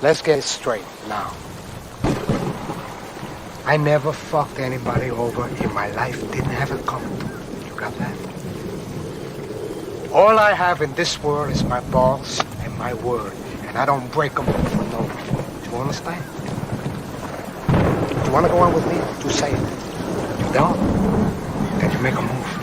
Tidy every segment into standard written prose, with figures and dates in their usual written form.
Let's get it straight now. I never fucked anybody over in my life. Didn't have it coming. You got that? All I have in this world is my balls and my word. And I don't break them for no one. Do you understand? You want to go on with me? You say it. You don't? Then you make a move.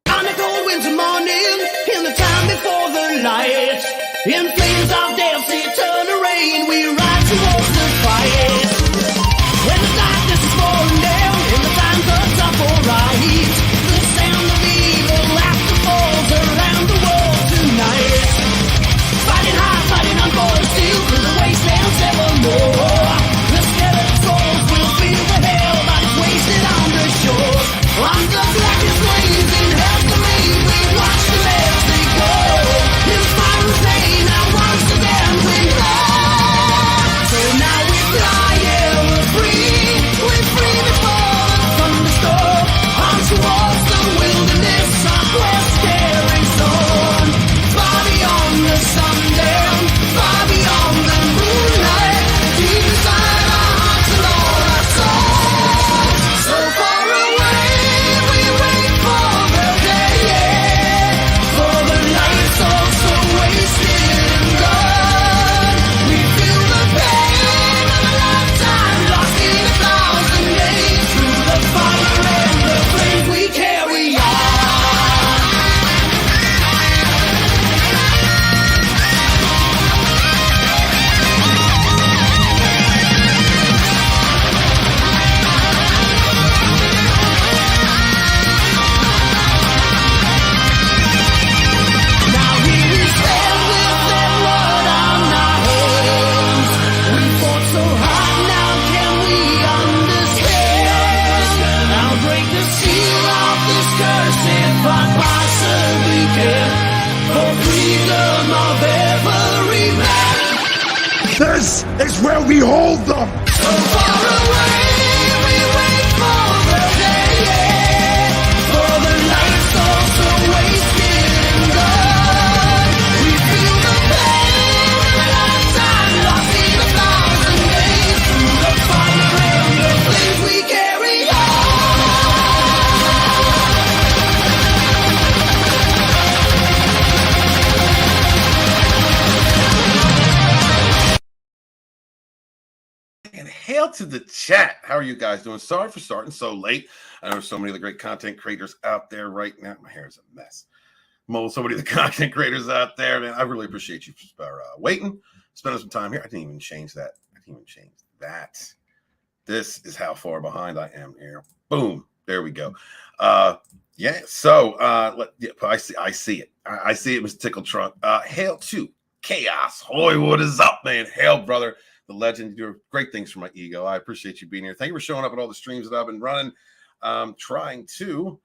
On a cold winter morning, in the time before the light, in flames of dancing eternal rain, we ride towards the fight. When the darkness is falling down, and the time turns up alright, the sound of evil laughter falls around the world tonight. Fighting hard, fighting on for steel, through the wastelands evermore. The skeleton souls will feel the hell that's wasted on the shore. On the blackest flames in hell the rain, we watch the as they go. In fire pain, now once again we run. So now we fly, yeah, we're free. We're free before the thunderstorm. On towards the wilderness, our quest carries on. Far beyond the sundown, far beyond the moonlight. Deep inside our hearts and all our souls. So far away, we wait for the day, yeah. For the night's all so wasted and gone. We feel the pain of a lifetime lost in 1,000 days. Through the fire and the flames we carry on. Now here we stand with that blood on our hands. We fought so hard, now can we understand? Now break the seal of this curse if I possibly can. For freedom of every man. This is where we hold them! So far away, we wait for the day, yeah. For the night's all so wasted and gone. We feel the pain of a lifetime lost in 1,000 days. Through the fire and the flames we carry on. And hail to the chat. How are you guys doing? Sorry for starting so late. I know there's so many of the great content creators out there right now. My hair is a mess. So many of the content creators out there, man. I really appreciate you for waiting, spending some time here. I didn't even change that. This is how far behind I am here. Boom. There we go. Yeah. So I see it. I see it, Mr. Tickle Trunk. Hail to Chaos. Hoy, what is up, man? Hail, brother. The legend, you do great things for my ego. I appreciate you being here. Thank you for showing up at all the streams that I've been running. Trying to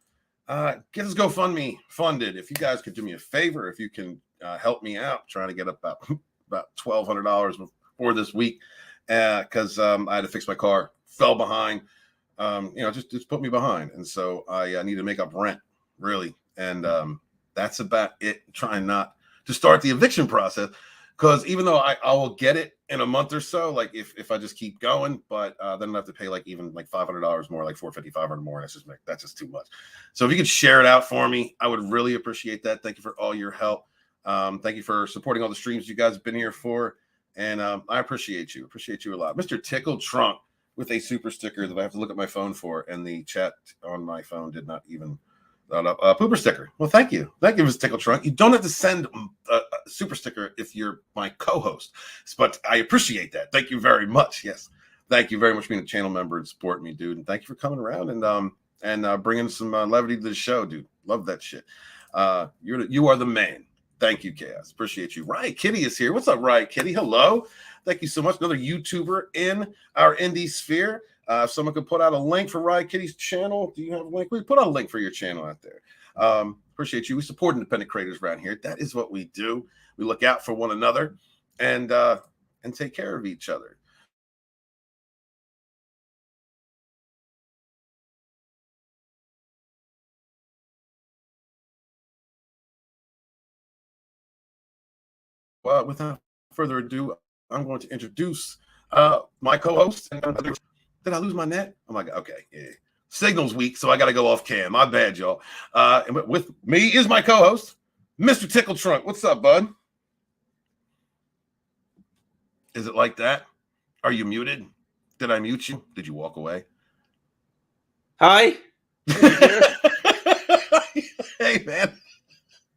get this GoFundMe funded. If you guys could do me a favor, if you can help me out, trying to get up about $1,200 for this week, because I had to fix my car, fell behind. Just put me behind, and so I need to make up rent, really, and that's about it. Trying not to start the eviction process. Because even though I will get it in a month or so, like if I just keep going, but then I have to pay like $500 more, like $450, $500 more. And that's just too much. So if you could share it out for me, I would really appreciate that. Thank you for all your help. Thank you for supporting all the streams you guys have been here for. And I appreciate you. Appreciate you a lot. Mr. Tickle Trunk with a super sticker that I have to look at my phone for. And the chat on my phone did not even pooper sticker. Well, thank you. Thank you, Mr. Tickle Trunk. You don't have to send a super sticker if you're my co-host, but I appreciate that. Thank you very much. Yes. Thank you very much for being a channel member and supporting me, dude. And thank you for coming around and bringing some levity to the show, dude. Love that shit. You are the man. Thank you, Chaos. Appreciate you. Riot Kitty is here. What's up, Riot Kitty? Hello. Thank you so much. Another YouTuber in our indie sphere. If someone could put out a link for Riot Kitty's channel, do you have a link? We put out a link for your channel out there. Appreciate you. We support independent creators around here. That is what we do. We look out for one another and take care of each other. without further ado, I'm going to introduce my co-host. Did I lose my net? I'm like, okay, yeah. Signal's weak, so I got to go off cam. My bad, y'all. And with me is my co-host, Mr. Tickle Trunk. What's up, bud? Is it like that? Are you muted? Did I mute you? Did you walk away? Hi. Hey, man.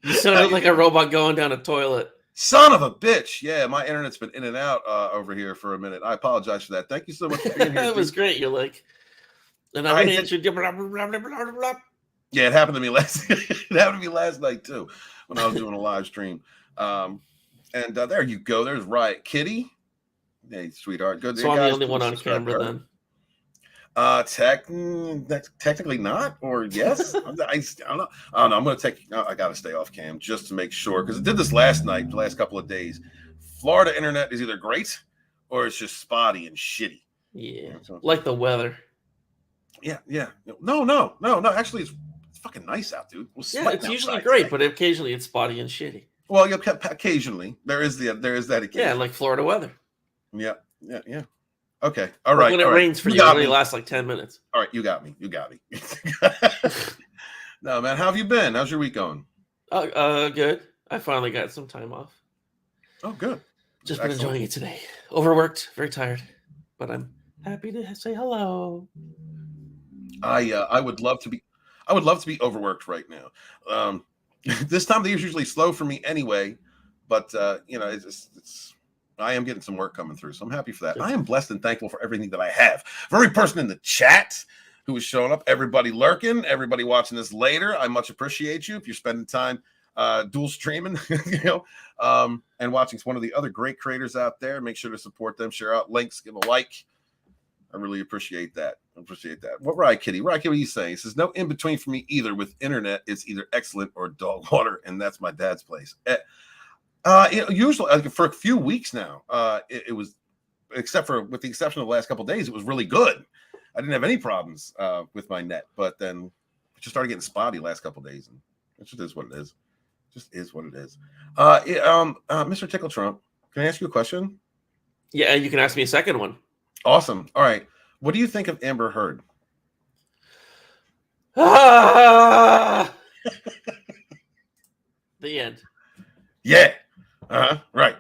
You sounded like a robot going down a toilet. Son of a bitch. Yeah, my internet's been in and out over here for a minute. I apologize for that. Thank you so much for being here. It was great. You're like, and I'm going to answer. Blah, blah, blah, blah, blah, blah. Yeah, it happened to me last night too when I was doing a live stream. And there you go. There's Riot Kitty. Hey, sweetheart. Good. So I'm the only one on camera then. Technically not, or yes. I don't know. I'm gonna I gotta stay off cam just to make sure, because I did this last night, the last couple of days. Florida internet is either great or it's just spotty and shitty. Yeah, like the weather. Yeah. No. Actually, it's fucking nice out, dude. It's usually great, today. But occasionally it's spotty and shitty. Well, occasionally there is that occasion. Yeah, like Florida weather. Yeah. Okay. All right. When it rains for you, it only lasts like 10 minutes. All right. You got me. No, man. How have you been? How's your week going? Good. I finally got some time off. Oh, good. Just been enjoying it today. Overworked, very tired, but I'm happy to say hello. I would love to be overworked right now. This time of the year is usually slow for me anyway, but it's I am getting some work coming through, so I'm happy for that. I am blessed and thankful for everything that I have. For every person in the chat who is showing up, everybody lurking, everybody watching this later, I much appreciate you. If you're spending time dual streaming, and watching one of the other great creators out there, make sure to support them, share out links, give a like. I really appreciate that. What Riot Kitty? Riot Kitty, what are you saying? He says, no in between for me either. With internet, it's either excellent or dog water, and that's my dad's place. Usually for a few weeks now, it was, with the exception of the last couple of days, it was really good. I didn't have any problems with my net, but then it just started getting spotty last couple of days, and it just is what it is. Mr. Tickle Trump, can I ask you a question? Yeah, you can ask me a second one. Awesome. All right. What do you think of Amber Heard? The end. Yeah. Right.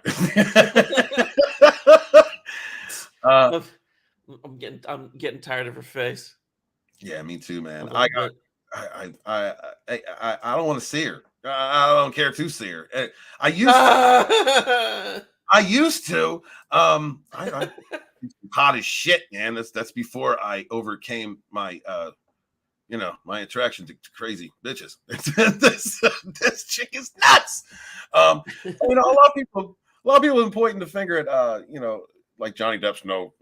I'm getting tired of her face. Yeah, me too, man. I don't want to see her. I don't care to see her. I used to. I hot as shit, man. That's before I overcame my my attraction to crazy bitches. this chick is nuts. A lot of people have been pointing the finger at like Johnny Depp's not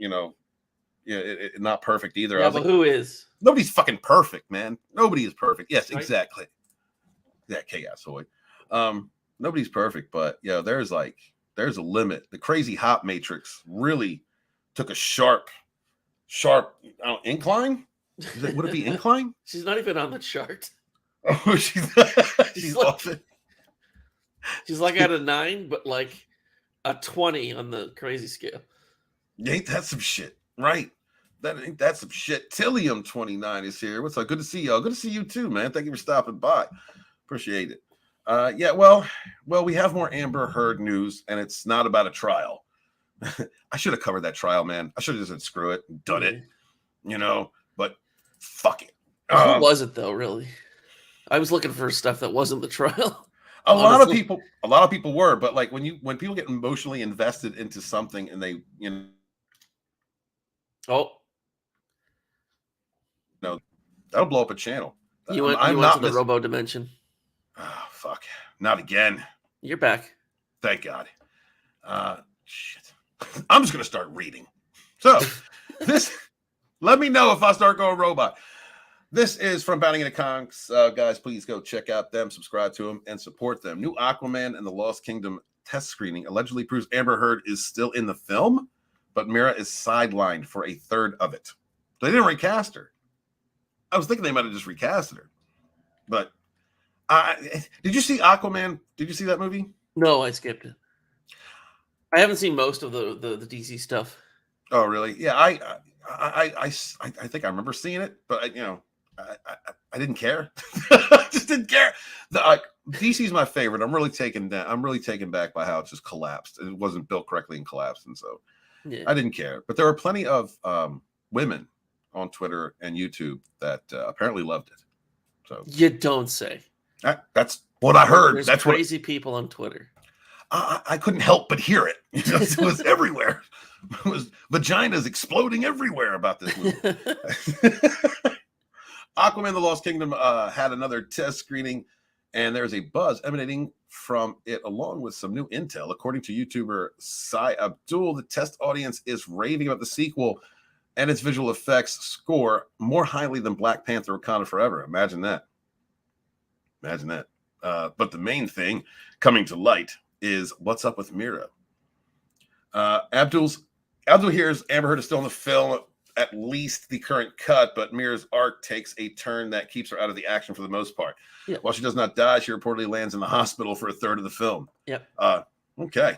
perfect either. Yeah, but who is? Nobody's fucking perfect, man. Nobody is perfect. Yes, right? Exactly. That chaos hoy. Nobody's perfect, but there's a limit. The crazy hot matrix really took a sharp incline. Would it be incline? She's not even on the chart. Oh, she's off it. She's like at a 9, but like a 20 on the crazy scale. Ain't that some shit? Right. That's some shit. Tillium 29 is here. What's up? Good to see y'all. Good to see you too, man. Thank you for stopping by. Appreciate it. Well, we have more Amber Heard news, and it's not about a trial. I should have covered that trial, man. I should have just said screw it and done it, but fuck it. Who was it though, really? I was looking for stuff that wasn't the trial. A lot of people were, but like when people get emotionally invested into something and they, that'll blow up a channel. You went to the Robo dimension. Oh, fuck. Not again. You're back. Thank God. Shit. I'm just going to start reading. So, let me know if I start going robot. This is from Bounding into Conks. Guys, please go check out them, subscribe to them, and support them. New Aquaman and the Lost Kingdom test screening allegedly proves Amber Heard is still in the film, but Mira is sidelined for a third of it. They didn't recast her. I was thinking they might have just recasted her. But did you see Aquaman? Did you see that movie? No, I skipped it. I haven't seen most of the DC stuff. Oh, really? Yeah, I think I remember seeing it, but I didn't care. I just didn't care. DC's my favorite. I'm really taken back by how it just collapsed. It wasn't built correctly and collapsed, and so I didn't care. But there were plenty of women on Twitter and YouTube that apparently loved it. So you don't say. That's what I heard. There's that's crazy people on Twitter. I couldn't help but hear it. It was everywhere. It was vaginas exploding everywhere about this movie. Aquaman: The Lost Kingdom had another test screening, and there's a buzz emanating from it, along with some new intel. According to YouTuber Sai Abdul, the test audience is raving about the sequel and its visual effects score more highly than Black Panther: Wakanda Forever. Imagine that. But the main thing coming to light is what's up with Mira. Abdul hears Amber Heard is still in the film, at least the current cut, but Mira's arc takes a turn that keeps her out of the action for the most part. Yeah. While she does not die, she reportedly lands in the hospital for a third of the film. Yep. Okay.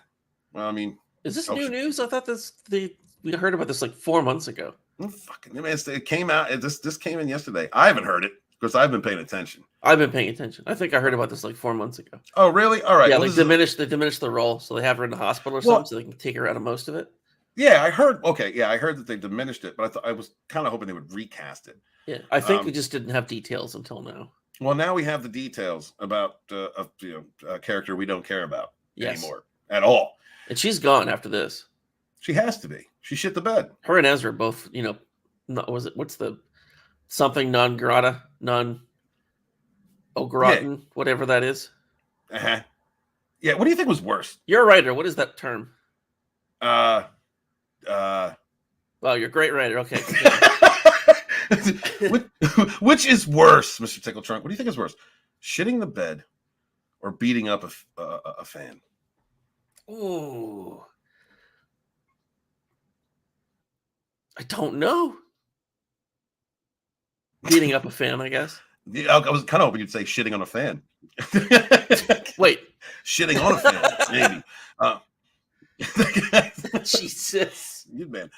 Well, I mean, is this new news? I thought we heard about this like 4 months ago. It came out. This came in yesterday. I haven't heard it because I've been paying attention. I've been paying attention. I think I heard about this like 4 months ago. Oh, really? All right. Yeah, well, they diminished the role, so they have her in the hospital or something, so they can take her out of most of it. Yeah, I heard. Okay, yeah, I heard that they diminished it, but I was kind of hoping they would recast it. Yeah, I think we just didn't have details until now. Well, now we have the details about a character we don't care about anymore at all. And she's gone after this. She has to be. She shit the bed. Her and Ezra both, what's the something non-grata, non-ogratin, whatever that is. Uh-huh. Yeah, what do you think was worse? You're a writer. What is that term? Well, you're a great writer. Okay. Which is worse, Mr. Tickle Trunk? What do you think is worse? Shitting the bed or beating up a fan? Ooh. I don't know. Beating up a fan, I guess. Yeah, I was kind of hoping you'd say shitting on a fan. Wait. Shitting on a fan, maybe. Jesus. Good man.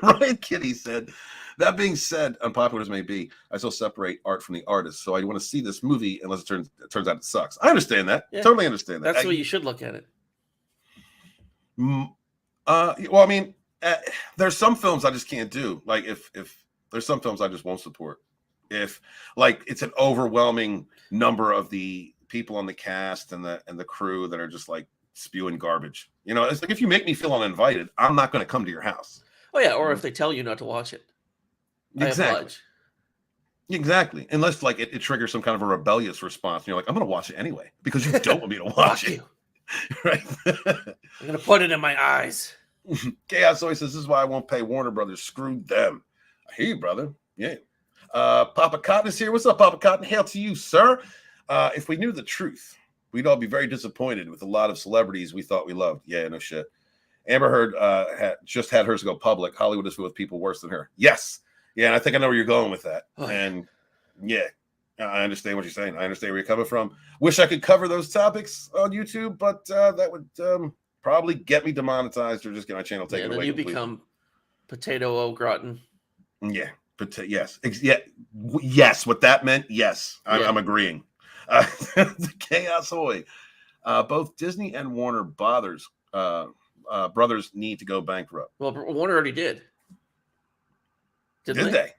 Ryan Kitty said, that being said, unpopular as may be, I still separate art from the artist. So I want to see this movie unless it turns out it sucks. I understand that. Yeah. Totally understand that. That's the way you should look at it. Well, I mean, there's some films I just can't do. Like if there's some films I just won't support. If like it's an overwhelming number of the people on the cast and the crew that are just like spewing garbage. It's like if you make me feel uninvited, I'm not going to come to your house. Oh yeah, or if they tell you not to watch it. Exactly. Unless like it triggers some kind of a rebellious response. And you're like, I'm going to watch it anyway because you don't want me to watch it. Right. I'm going to put it in my eyes. Chaos always says, this is why I won't pay Warner Brothers. Screw them. I hear you, brother. Yeah. Papa Cotton is here. What's up, Papa Cotton? Hail to you, sir. If we knew the truth, we'd all be very disappointed with a lot of celebrities we thought we loved. Yeah, no shit. Amber Heard just had hers go public. Hollywood is filled with people worse than her. Yes. Yeah, and I think I know where you're going with that. Oh, and yeah, I understand what you're saying. I understand where you're coming from. Wish I could cover those topics on YouTube, but that would probably get me demonetized or just get my channel taken away. Then you become potato au gratin. Yeah, yes. What that meant, yes, I'm agreeing. The Chaos Hoy. Both Disney and Warner brothers need to go bankrupt. Well, Warner already did. Did they?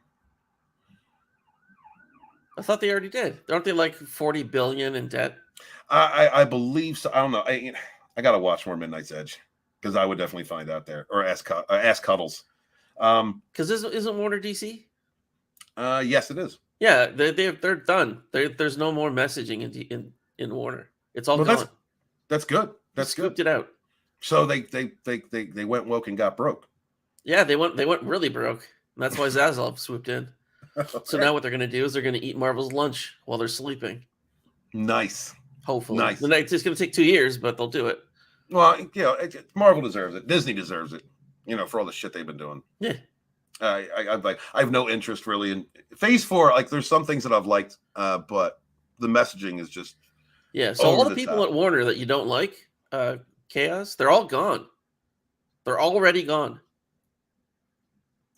I thought they already did. Aren't they like $40 billion in debt? I believe so. I don't know. I got to watch more Midnight's Edge because I would definitely find out there. Or ask Cuddles. Because isn't Warner DC? Yes, it is. Yeah, they're done. There's no more messaging in Warner. It's all gone. That's good. That's good. Scooped it out. So they went woke and got broke. Yeah, they went really broke. And that's why Zaslav swooped in. Okay. So now what they're going to do is they're going to eat Marvel's lunch while they're sleeping. Nice. Hopefully. Nice. It's just going to take 2 years, but they'll do it. Well, Marvel deserves it. Disney deserves it. For all the shit they've been doing. Yeah. I have no interest really in Phase 4. Like, there's some things that I've liked, but the messaging is just So all the people at Warner that you don't like, Chaos, they're all gone. They're already gone.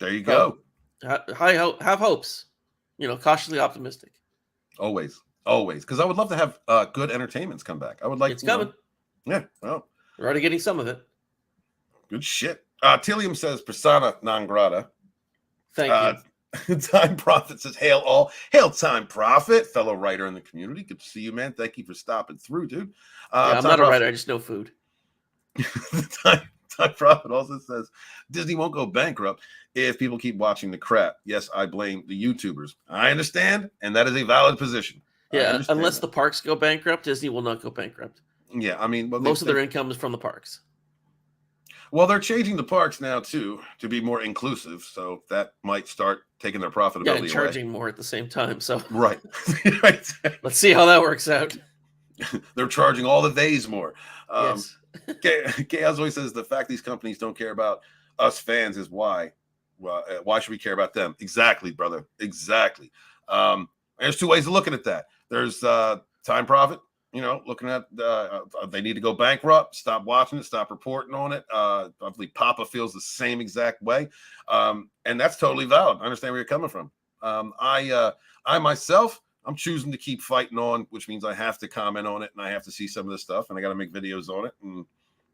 There you go. Have hopes. Cautiously optimistic. Always. Because I would love to have good entertainments come back. I would like. It's coming. Yeah. Well, we're already getting some of it. Good shit. Tillium says persona non grata. Thank you. Time Prophet says, hail Time Prophet, fellow writer in the community. Good to see you, man. Thank you for stopping through, dude. I'm not a writer. I just know food. Time Prophet also says, Disney won't go bankrupt if people keep watching the crap. Yes, I blame the YouTubers. I understand, and that is a valid position. Yeah, unless the parks go bankrupt, Disney will not go bankrupt. Yeah, I mean, most of their income is from the parks. Well, they're changing the parks now too to be more inclusive, so that might start taking their profitability and charging more at the same time. So right. Let's see how that works out. They're charging all the days more. Yes. Chaos always says the fact these companies don't care about us fans is why. Well, why should we care about them? Exactly, brother. Exactly. There's two ways of looking at that. There's Time Profit. Looking at they need to go bankrupt, stop watching it, stop reporting on it. I believe Papa feels the same exact way. And that's totally valid. I understand where you're coming from. I myself, I'm choosing to keep fighting on, which means I have to comment on it and I have to see some of this stuff and I got to make videos on it. And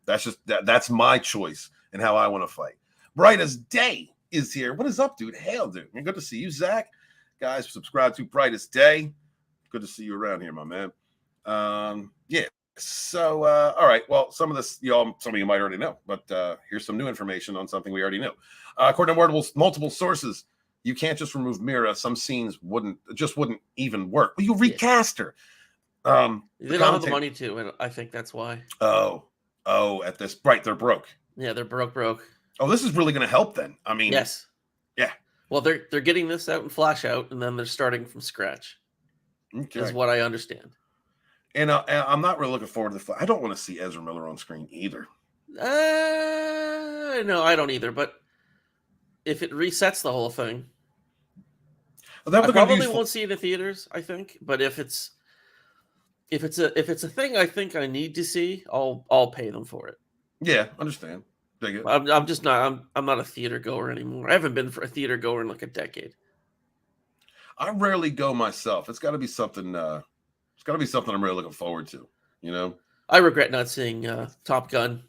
that's just that's my choice and how I want to fight. Bright as Day is here. What is up, dude? Hail, dude. Good to see you, Zach. Guys, subscribe to Brightest Day. Good to see you around here, my man. Yeah. So, all right. Well, some of this, some of you might already know, but here's some new information on something we already know. According to multiple sources, you can't just remove Mira. Some scenes wouldn't even work. Well, you recast her. They don't have the money to, and I think that's why. Oh, at this, right? They're broke. Yeah, they're broke. Oh, this is really going to help then. I mean, yes. Yeah. Well, they're getting this out and Flash out, and then they're starting from scratch. Okay. Is what I understand. And I'm not really looking forward to the. I don't want to see Ezra Miller on screen either. No, I don't either. But if it resets the whole thing, well, I probably won't see it in theaters. I think, but if it's a thing, I think I need to see. I'll pay them for it. Yeah, understand. I'm just not. I'm not a theater goer anymore. I haven't been for a theater goer in like a decade. I rarely go myself. It's got to be something. It's got to be something I'm really looking forward to. I regret not seeing Top Gun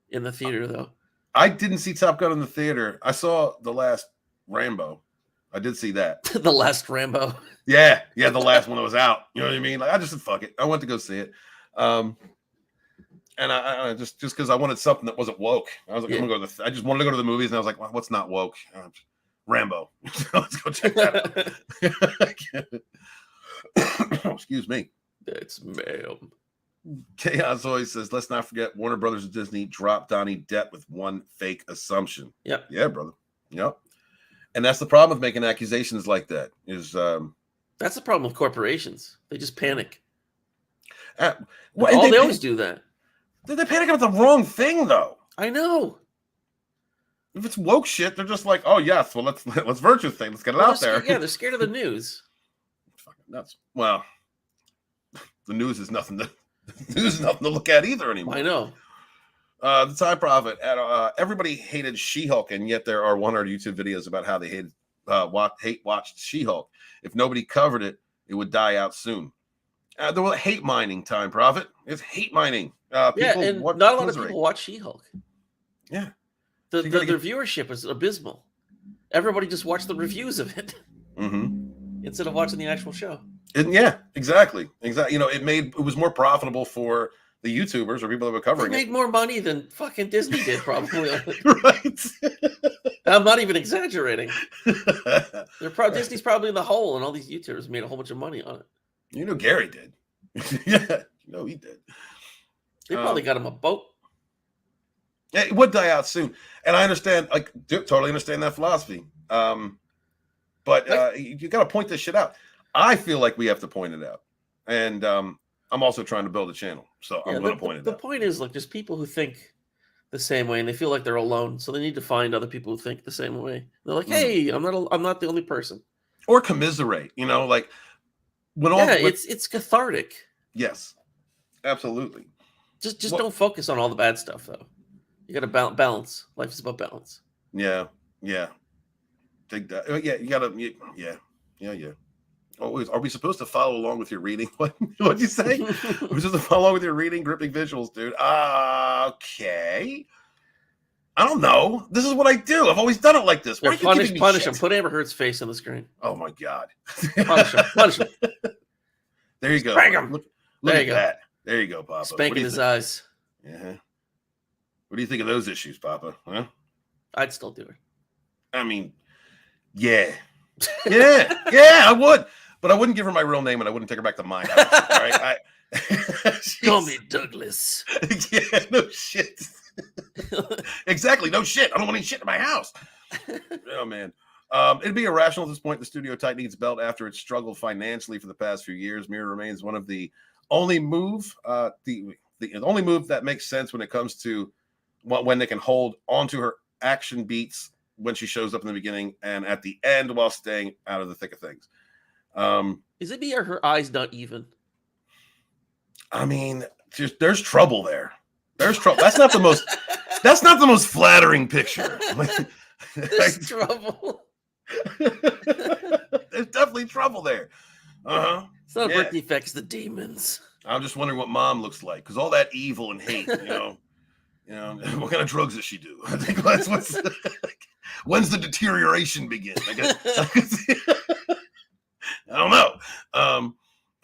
in the theater, though. I didn't see Top Gun in the theater. I saw the last Rambo. I did see that. The last Rambo. Yeah, the last one that was out. You know what I mean? Like I just said, fuck it. I went to go see it. And I just because I wanted something that wasn't woke. I was like, I'm gonna go I just wanted to go to the movies, and I was like, well, what's not woke? Rambo. Let's go check that out. Excuse me. That's ma'am. Chaos always says, let's not forget Warner Brothers and Disney dropped Donnie Depp with one fake assumption. Yep. Yeah, brother. Yep. And that's the problem with making accusations like that. That's the problem with corporations. They just panic. They always do that. They panic about the wrong thing, though. I know. If it's woke shit, they're just like, oh yes, well let's virtue thing. Let's get it out there. Yeah, they're scared of the news. It's fucking nuts. Well, the news is nothing to look at either anymore. I know. The Time Prophet. Everybody hated She-Hulk, and yet there are 100 YouTube videos about how they watched She-Hulk. If nobody covered it, it would die out soon. There was hate mining, Time Prophet. It's hate mining. And not a lot of people watch She-Hulk. Yeah. The viewership is abysmal. Everybody just watched the reviews of it instead of watching the actual show. Yeah, exactly. It was more profitable for the YouTubers or people that were covering it. They made more money than fucking Disney did, probably. Right. I'm not even exaggerating. Disney's probably in the hole, and all these YouTubers made a whole bunch of money on it. Gary did. Yeah, he did. They probably got him a boat. Yeah, it would die out soon, and I understand. Totally understand that philosophy. But you got to point this shit out. I feel like we have to point it out, and I'm also trying to build a channel, so I'm going to point it out. The point is, look, there's people who think the same way, and they feel like they're alone, so they need to find other people who think the same way. They're like, hey, I'm not the only person, or commiserate. Like when all it's cathartic. Yes, absolutely. Just don't focus on all the bad stuff, though. You got to balance. Life is about balance. Yeah. Take that. Yeah, you gotta. Yeah. Oh, are we supposed to follow along with your reading? What'd you say? We're supposed to follow along with your reading, gripping visuals, dude. Okay. I don't know. This is what I do. I've always done it like this. Why Here, punish him. Put Amber Heard's face on the screen. Oh my god. Punish him. There you go. Spank him. Look There at you go. that. There you go, Papa. Spanking his eyes. Yeah. What do you think of those issues, Papa? Huh? I'd still do it. I mean, yeah, I would, but I wouldn't give her my real name, and I wouldn't take her back to mine. All right, Call me Douglas. Yeah, no shit. Exactly, no shit. I don't want any shit in my house. Oh man, it'd be irrational at this point. The studio tightening its belt after it's struggled financially for the past few years. Mira remains one of the only move, the only move that makes sense when it comes to when they can hold onto her action beats when she shows up in the beginning and at the end while staying out of the thick of things. Is it me or her eyes not even? I mean, there's trouble there. There's trouble. That's not the most flattering picture. There's trouble. There's definitely trouble there. It's not birth defects, the demons. I'm just wondering what mom looks like, because all that evil and hate, what kind of drugs does she do? I think that's when's the deterioration begin? I guess. I don't know.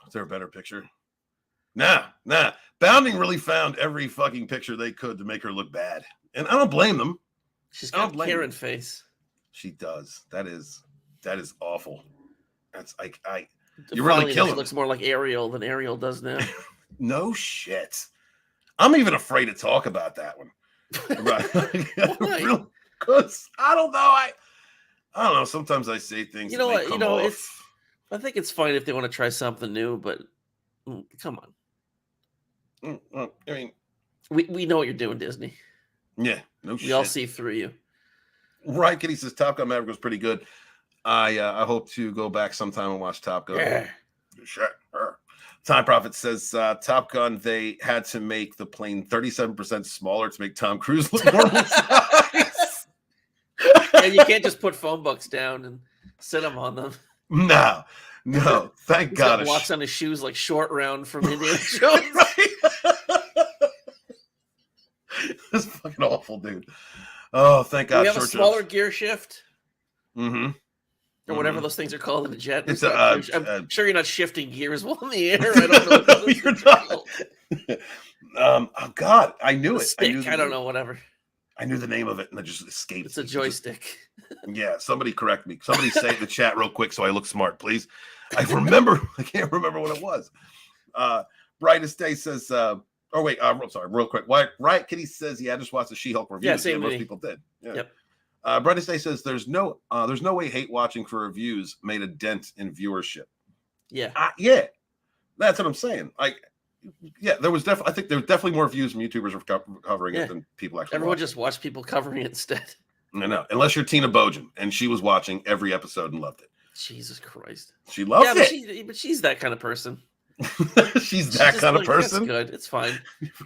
Is there a better picture? Nah. Bounding really found every fucking picture they could to make her look bad, and I don't blame them. She's got a Karen face. She does. That is awful. That's you're really killing. She looks more like Ariel than Ariel does now. No shit. I'm even afraid to talk about that one. Because I don't know. I don't know. Sometimes I say things. You know what? I think it's fine if they want to try something new, but come on. I mean, we know what you're doing, Disney. Yeah, no shit. We all see through you. Right, Kitty says Top Gun Maverick was pretty good. I hope to go back sometime and watch Top Gun. Yeah. Sure. Time Prophet says Top Gun, they had to make the plane 37% smaller to make Tom Cruise look normal size. And you can't just put phone books down and sit them on them. No. Thank God. He walks on his shoes like Short Round from Indiana Jones. That's fucking awful, dude. Oh, thank God. We have a smaller gear shift. Mm-hmm. Or whatever those things are called in a jet. I'm sure you're not shifting gears while in the air. I don't know. You're not. Oh God, I knew it. Stick. I don't know. Whatever. I knew the name of it, and I just escaped. It's a joystick. Yeah, somebody correct me. Somebody say it in the chat real quick so I look smart, please. I can't remember what it was. Brightest Day says. I'm sorry, real quick. Riot Kitty says, I just watched the She-Hulk review. Yeah, same most people did. Yeah. Yep. Brightest Day says there's no way hate watching for reviews made a dent in viewership. Yeah. Yeah. That's what I'm saying. There was definitely. I think there were definitely more views from YouTubers covering it than people actually. Everyone just watched people covering it instead. I know, unless you're Tina Bojan, and she was watching every episode and loved it. Jesus Christ, she loved it. But she's that kind of person. she's that kind of person. That's good. It's fine.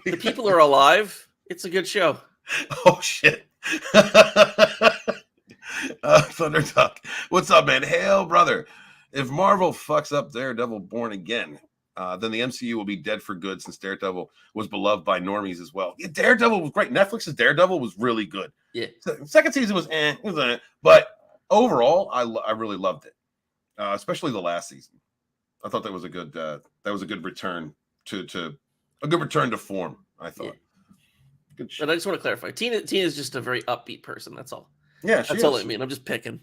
The people are alive. It's a good show. Oh shit. Thunder Duck, what's up, man? Hail, brother. If Marvel fucks up Daredevil Born Again, then the MCU will be dead for good, since Daredevil was beloved by normies as well. Yeah, Daredevil was great. Netflix's Daredevil was really good. Yeah. Second season was but overall, I really loved it, especially the last season. I thought that was a good return to a good return to form. I thought. Yeah. Good shit. But I just want to clarify. Tina is just a very upbeat person. That's all. Yeah, that's all I mean. I'm just picking.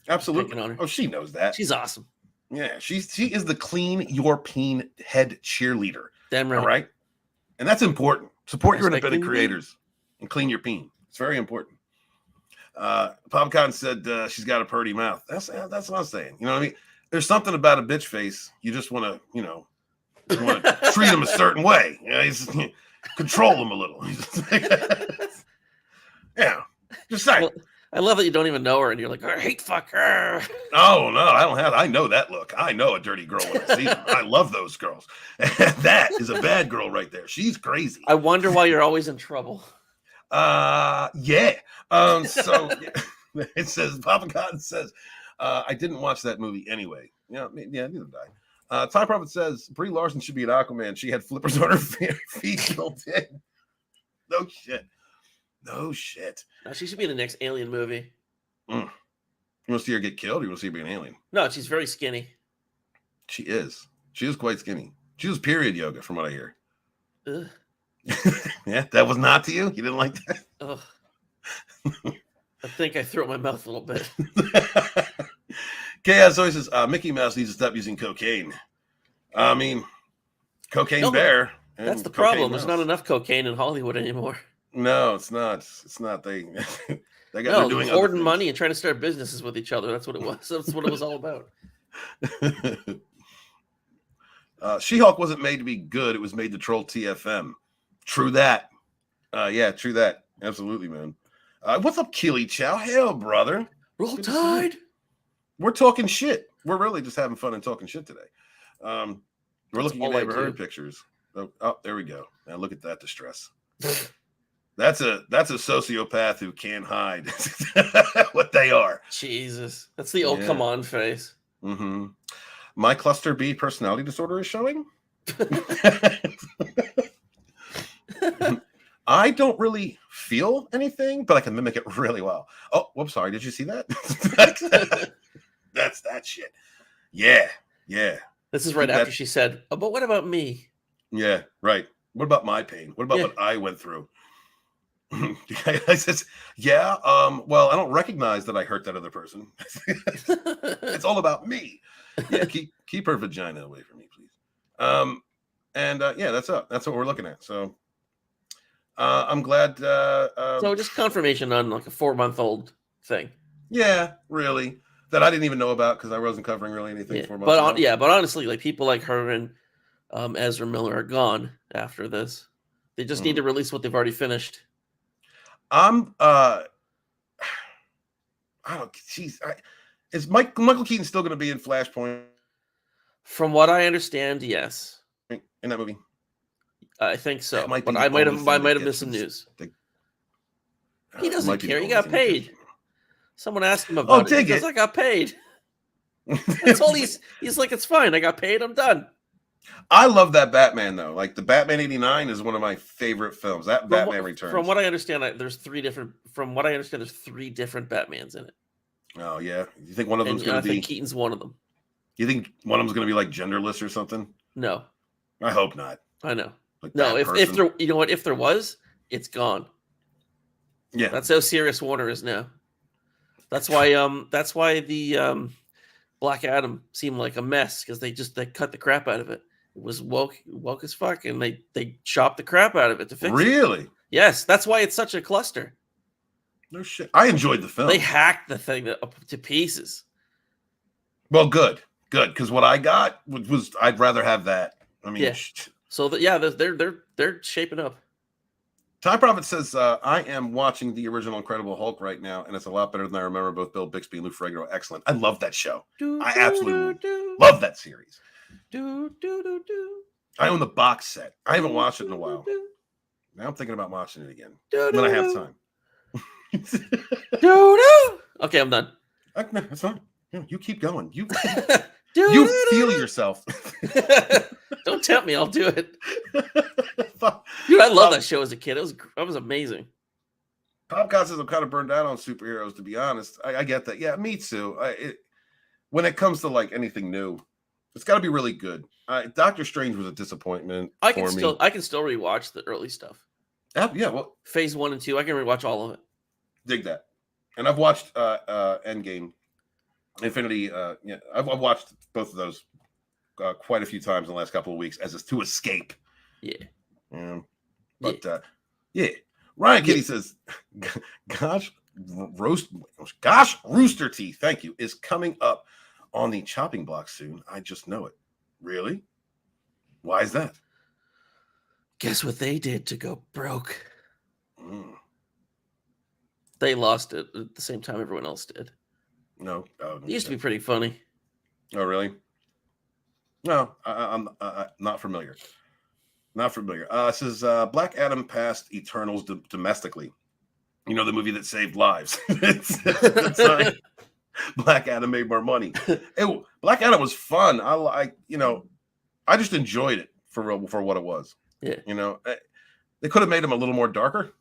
Absolutely. Picking on her. Oh, she knows that. She's awesome. Yeah, she is the clean your peen head cheerleader. Damn right. All right, and that's important. Support your independent creators and clean your peen. It's very important. Popcorn said she's got a purty mouth. That's what I'm saying. You know what I mean? There's something about a bitch face. You just want to, treat him a certain way. Control him a little. Yeah, just saying. I love that you don't even know her, and you're like, I hate fuck her. Oh no, I don't have. I know that look. I know a dirty girl when I see them. I love those girls. That is a bad girl right there. She's crazy. I wonder why you're always in trouble. Yeah. So it says Papa Cotton says, I didn't watch that movie anyway. Yeah, neither did I. Ty Prophet says Brie Larson should be an Aquaman. She had flippers on her feet built in. No shit. No shit. No, she should be in the next Alien movie. You want to see her get killed, or you want to see her be an alien? No, she's very skinny. She is. She is quite skinny. She was period yoga, from what I hear. Ugh. Yeah, that was not to you? You didn't like that? Ugh. I think I threw it in my mouth a little bit. Chaos always says Mickey Mouse needs to stop using cocaine. I mean, cocaine No, bear. That's the cocaine problem. mouse. There's not enough cocaine in Hollywood anymore. No, it's not. It's not. They they're No, doing hoarding money and trying to start businesses with each other. That's what it was. That's what it was all about. She-Hulk wasn't made to be good. It was made to troll TFM. True that. Yeah, true that. Absolutely, man. What's up, Keely Chow? Hell, brother. Roll Good to see you. Tide. We're talking shit. We're really just having fun and talking shit today. We're looking at all I neighborhood do. pictures. Oh, there we go. Now look at that distress. That's a sociopath who can't hide what they are. Jesus. That's the old Yeah. come on face. Mm-hmm. My cluster B personality disorder is showing. I don't really feel anything, but I can mimic it really well. Oh, whoops, sorry. Did you see that? That's that shit. Yeah. This is right after she said, oh, but what about me? Yeah, right. What about my pain? What about what I went through? I says, yeah, well, I don't recognize that I hurt that other person. It's all about me. Yeah, keep her vagina away from me, please. Yeah, that's up. That's what we're looking at. So I'm glad So just confirmation on like a 4-month-old thing. Yeah, really. That I didn't even know about because I wasn't covering really anything Yeah. 4 months ago. But honestly, like people like her and Ezra Miller are gone after this. They just need to release what they've already finished. I don't. Jeez, is Michael Keaton still going to be in Flashpoint From what I understand, yes, in that movie? I think so. That might be But the I might only have thing that missed some gets news. He doesn't might be the care. He only got thing that gets paid. me. Someone asked him about it. He dig goes, it. I got paid. That's all he's like, it's fine. I got paid. I'm done. I love that Batman though. Like the Batman '89 is one of my favorite films. That Batman Returns. From what I understand, there's 3 different. From what I understand, there's 3 different Batmans in it. Oh yeah, you think one of them's And going I to be? think Keaton's one of them. You think one of them's going to be like genderless or something? No, I hope not. I know. Like No, that if person. there, you know what, if there was, it's gone. Yeah, That's how serious Warner is now. That's why the Black Adam seemed like a mess because they cut the crap out of it. It was woke as fuck, and they chopped the crap out of it to fix it. really? Yes, that's why it's such a cluster. No shit. I enjoyed the film. They hacked the thing up to pieces. Well, good, because what I got was I'd rather have that. I mean, Yeah. So they're shaping up. Ty Prophet says, I am watching the original Incredible Hulk right now, and it's a lot better than I remember. Both Bill Bixby and Lou Ferrigno are excellent. I love that show. I absolutely love that series. I own the box set. I haven't watched it in a while. Now I'm thinking about watching it again when I have time. Okay, I'm done. No, that's fine. You keep going. You You feel yourself. Don't tempt me. I'll do it. Dude, I love that show as a kid. That was amazing. Popcott says I'm kind of burned out on superheroes, to be honest. I get that. Yeah, me too. When it comes to like anything new, it's got to be really good. Doctor Strange was a disappointment I for can me. still rewatch the early stuff. Yeah, well, Phase 1 and 2. I can rewatch all of it. dig that. And I've watched Endgame, Infinity. I've watched both of those quite a few times in the last couple of weeks to escape. Yeah. But yeah. Ryan Kitty says, gosh, Rooster Teeth, thank you, is coming up on the chopping block soon. I just know it. Really? Why is that? Guess what they did to go broke? They lost it at the same time everyone else did. No. Oh, It used to be pretty funny. Oh, really? No, I'm not familiar. Not familiar. It says Black Adam passed Eternals domestically. You know, the movie that saved lives. It's like Black Adam made more money. Black Adam was fun. I just enjoyed it for what it was. Yeah. You know, they could have made him a little more darker.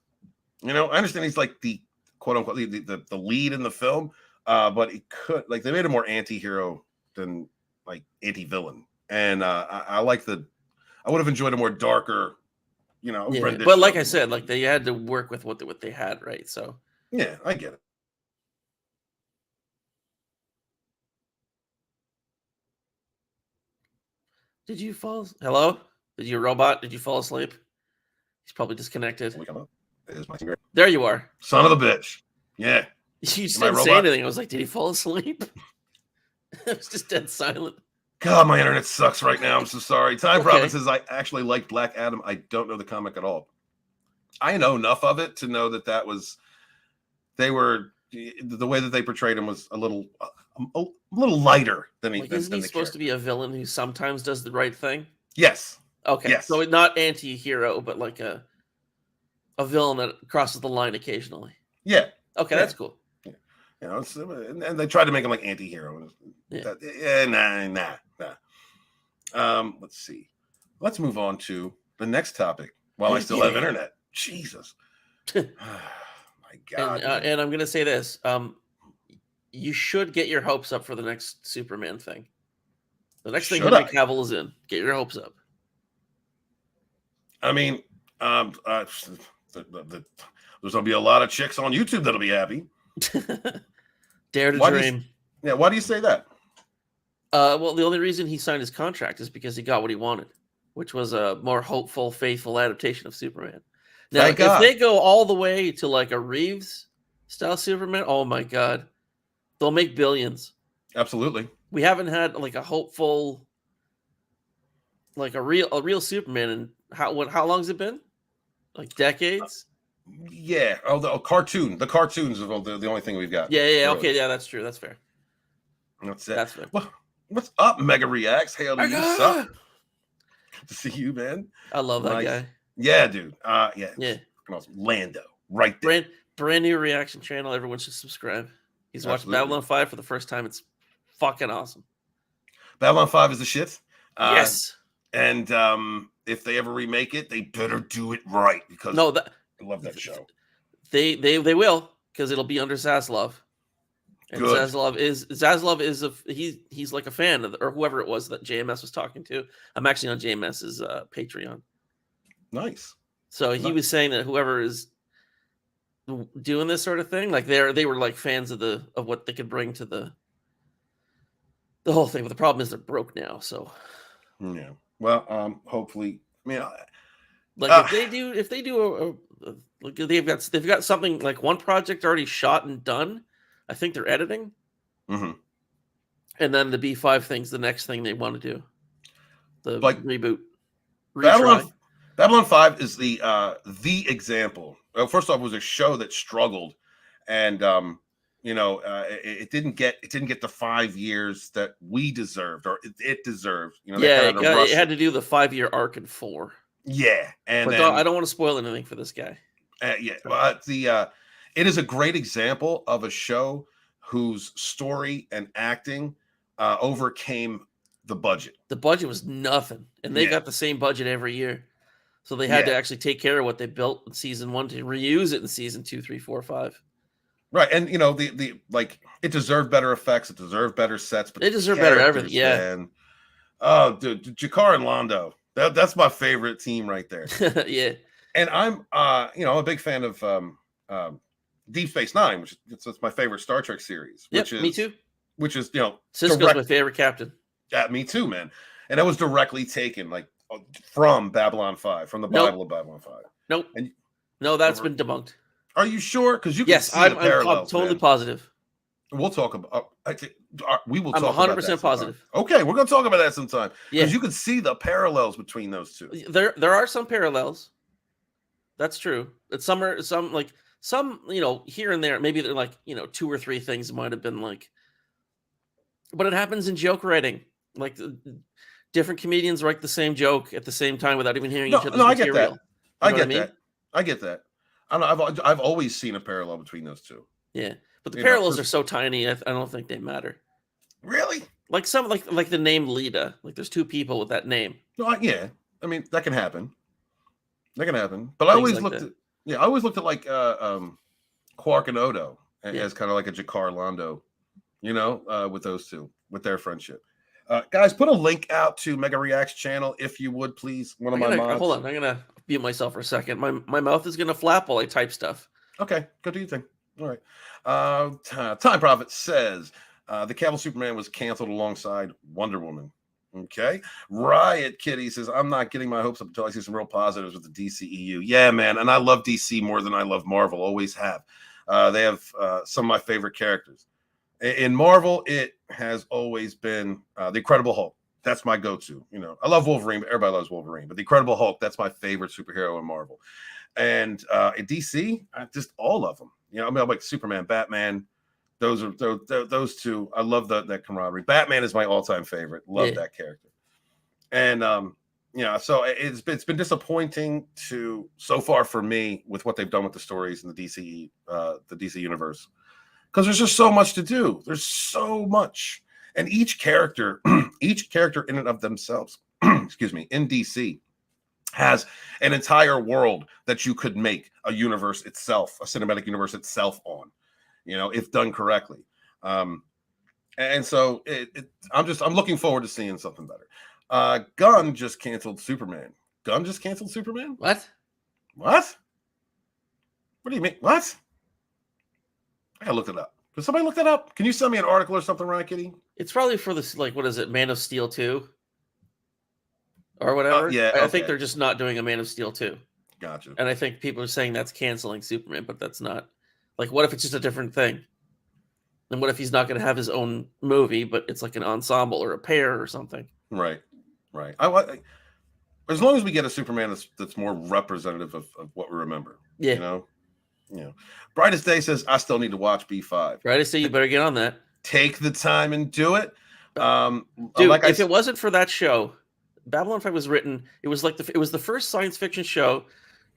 You know, I understand he's like the quote unquote the lead in the film, but he could they made him more anti-hero than like anti-villain. And I would have enjoyed a more darker, rendition. But like I said, like they had to work with what they had, right? So yeah, I get it. Did you fall? Hello? Did you robot? Did you fall asleep? He's probably disconnected. There you are. Son of a bitch. Yeah. You just didn't say anything. I was like, did he fall asleep? It was just dead silent. God, my internet sucks right now. I'm so sorry. Time Prophet says, I actually like Black Adam. I don't know the comic at all. I know enough of it to know the way that they portrayed him was a little lighter than he. Isn't he supposed to be a villain who sometimes does the right thing? Yes. Okay. Yes. So not anti-hero, but like a villain that crosses the line occasionally. Yeah. Okay, that's cool. Yeah. You know, and they tried to make him like anti-hero. Nah. Let's see. Let's move on to the next topic while I still have internet. Jesus. My God. And I'm going to say this. You should get your hopes up for the next Superman thing. The next thing Henry Cavill is in. Get your hopes up. I mean, there's going to be a lot of chicks on YouTube that'll be happy. Dare to dream. Why do you say that? Well, the only reason he signed his contract is because he got what he wanted, which was a more hopeful, faithful adaptation of Superman. Now, if they go all the way to like a Reeves-style Superman, oh my God, they'll make billions. Absolutely. We haven't had like a hopeful, like a real Superman, and how long's it been? Like decades. Yeah. Oh, the cartoons are the only thing we've got. Yeah. Really. Okay. Yeah, that's true. That's fair. That's it. That's fair. Well, what's up, Mega Reacts? Hail to you. What's up? Good to see you, man. I love that guy. Yeah, dude. Yeah. Awesome. Lando, right there. Brand new reaction channel. Everyone should subscribe. He's watching Babylon 5 for the first time. It's fucking awesome. Babylon 5 is the shit. Yes. And if they ever remake it, they better do it right because I love that show. They will, because it'll be under Zaslav. And good. Zaslav is he's like a fan of or whoever it was that JMS was talking to. I'm actually on JMS's Patreon. Nice. So he was saying that whoever is doing this sort of thing, like they were like fans of what they could bring to the whole thing. But the problem is they're broke now. So yeah. Well, hopefully, I mean, if they do they've got something like one project already shot and done. I think they're editing, and then the B5 thing's the next thing they want to do. The reboot. Babylon 5 is the example. Well, first off, it was a show that struggled, and it didn't get the 5 years that we deserved or it deserved. It had to do the 5-year arc in 4. Yeah, and I don't want to spoil anything for this guy. It is a great example of a show whose story and acting overcame the budget. The budget was nothing, and they got the same budget every year. So they had to actually take care of what they built in season 1 to reuse it in season 2, 3, 4, 5. Right, and it deserved better effects, it desered better sets, but it deserved better everything. Yeah. Man. Oh, dude, Jakar and Londo. That's my favorite team right there. Yeah. And I'm I'm a big fan of Deep Space Nine, which is my favorite Star Trek series. Yep, me too. Which is Sisko's my favorite captain. Yeah, me too, man. And that was directly taken from Babylon 5, from the Bible of Babylon 5. Nope. That's been debunked. Are you sure? Because you can see the parallels. I'm totally positive. We'll talk about. We will. I'm talk 100% positive. Okay, we're going to talk about that sometime. Yeah, because you can see the parallels between those two. There are some parallels. That's true. Some some, here and there, maybe they're like, 2 or 3 things might have been like, but it happens in joke writing. Like different comedians write the same joke at the same time without even hearing each other's I get material. that. I know get what I mean? that. I get that. I don't know. I've always seen a parallel between those two. Yeah, but the You know, parallels are so tiny. I don't think they matter. Really? Like some like the name Lita. Like there's 2 people with that name. No, yeah. I mean, that can happen. That can happen. But I Things always like looked that. at I always looked at like Quark and Odo Yeah. as kind of like a Jakar Londo, with those two, with their friendship. Guys, put a link out to Mega Reacts channel if you would, please. One of my mods. Hold on. I'm gonna mute myself for a second. My mouth is gonna flap while I type stuff. Okay, go do your thing. All right. Time Prophet says the Cavill Superman was canceled alongside Wonder Woman. Okay. Riot Kitty says, I'm not getting my hopes up until I see some real positives with the DCEU. Yeah, man. And I love DC more than I love Marvel. Always have. They have some of my favorite characters. In Marvel, it has always been the Incredible Hulk. That's my go-to. I love Wolverine, but everybody loves Wolverine. But the Incredible Hulk, that's my favorite superhero in Marvel. And in DC, just all of them. I'm like Superman, Batman. Those two. I love that camaraderie. Batman is my all-time favorite. Love that character. And so it's been disappointing so far for me with what they've done with the stories in the DC universe, because there's just so much to do. There's so much, and each character in and of themselves, excuse me, in DC has an entire world that you could make a universe itself, a cinematic universe itself on, if done correctly. And so I'm looking forward to seeing something better. Gunn just canceled Superman. Gunn just canceled Superman? What? What do you mean? What? I gotta look it up. Did somebody look that up? Can you send me an article or something, Ryan Kitty? It's probably for this, like, what is it, Man of Steel 2? Or whatever. Yeah, I think they're just not doing a Man of Steel 2. Gotcha. And I think people are saying that's canceling Superman, but that's not. Like, what if it's just a different thing? And what if he's not going to have his own movie, but it's like an ensemble or a pair or something? Right. As long as we get a Superman that's more representative of what we remember. Yeah. Brightest Day says, I still need to watch B5. Brightest Day, you better get on that. Take the time and do it. Dude, if it wasn't for that show, Babylon 5 was written. It was like it was the first science fiction show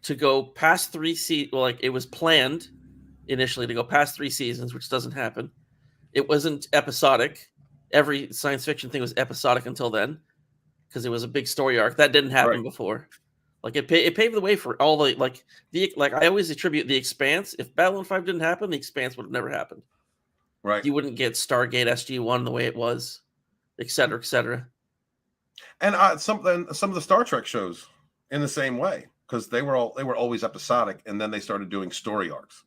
to go past 3 seasons. Well, like it was planned initially to go past 3 seasons, which doesn't happen. It wasn't episodic. Every science fiction thing was episodic until then, because it was a big story arc that didn't happen before. Like it paved the way for all the like I always attribute The Expanse. If Babylon 5 didn't happen, The Expanse would have never happened. Right. You wouldn't get Stargate SG-1 the way it was, et cetera, et cetera. And some of the Star Trek shows in the same way, because they were always episodic, and then they started doing story arcs.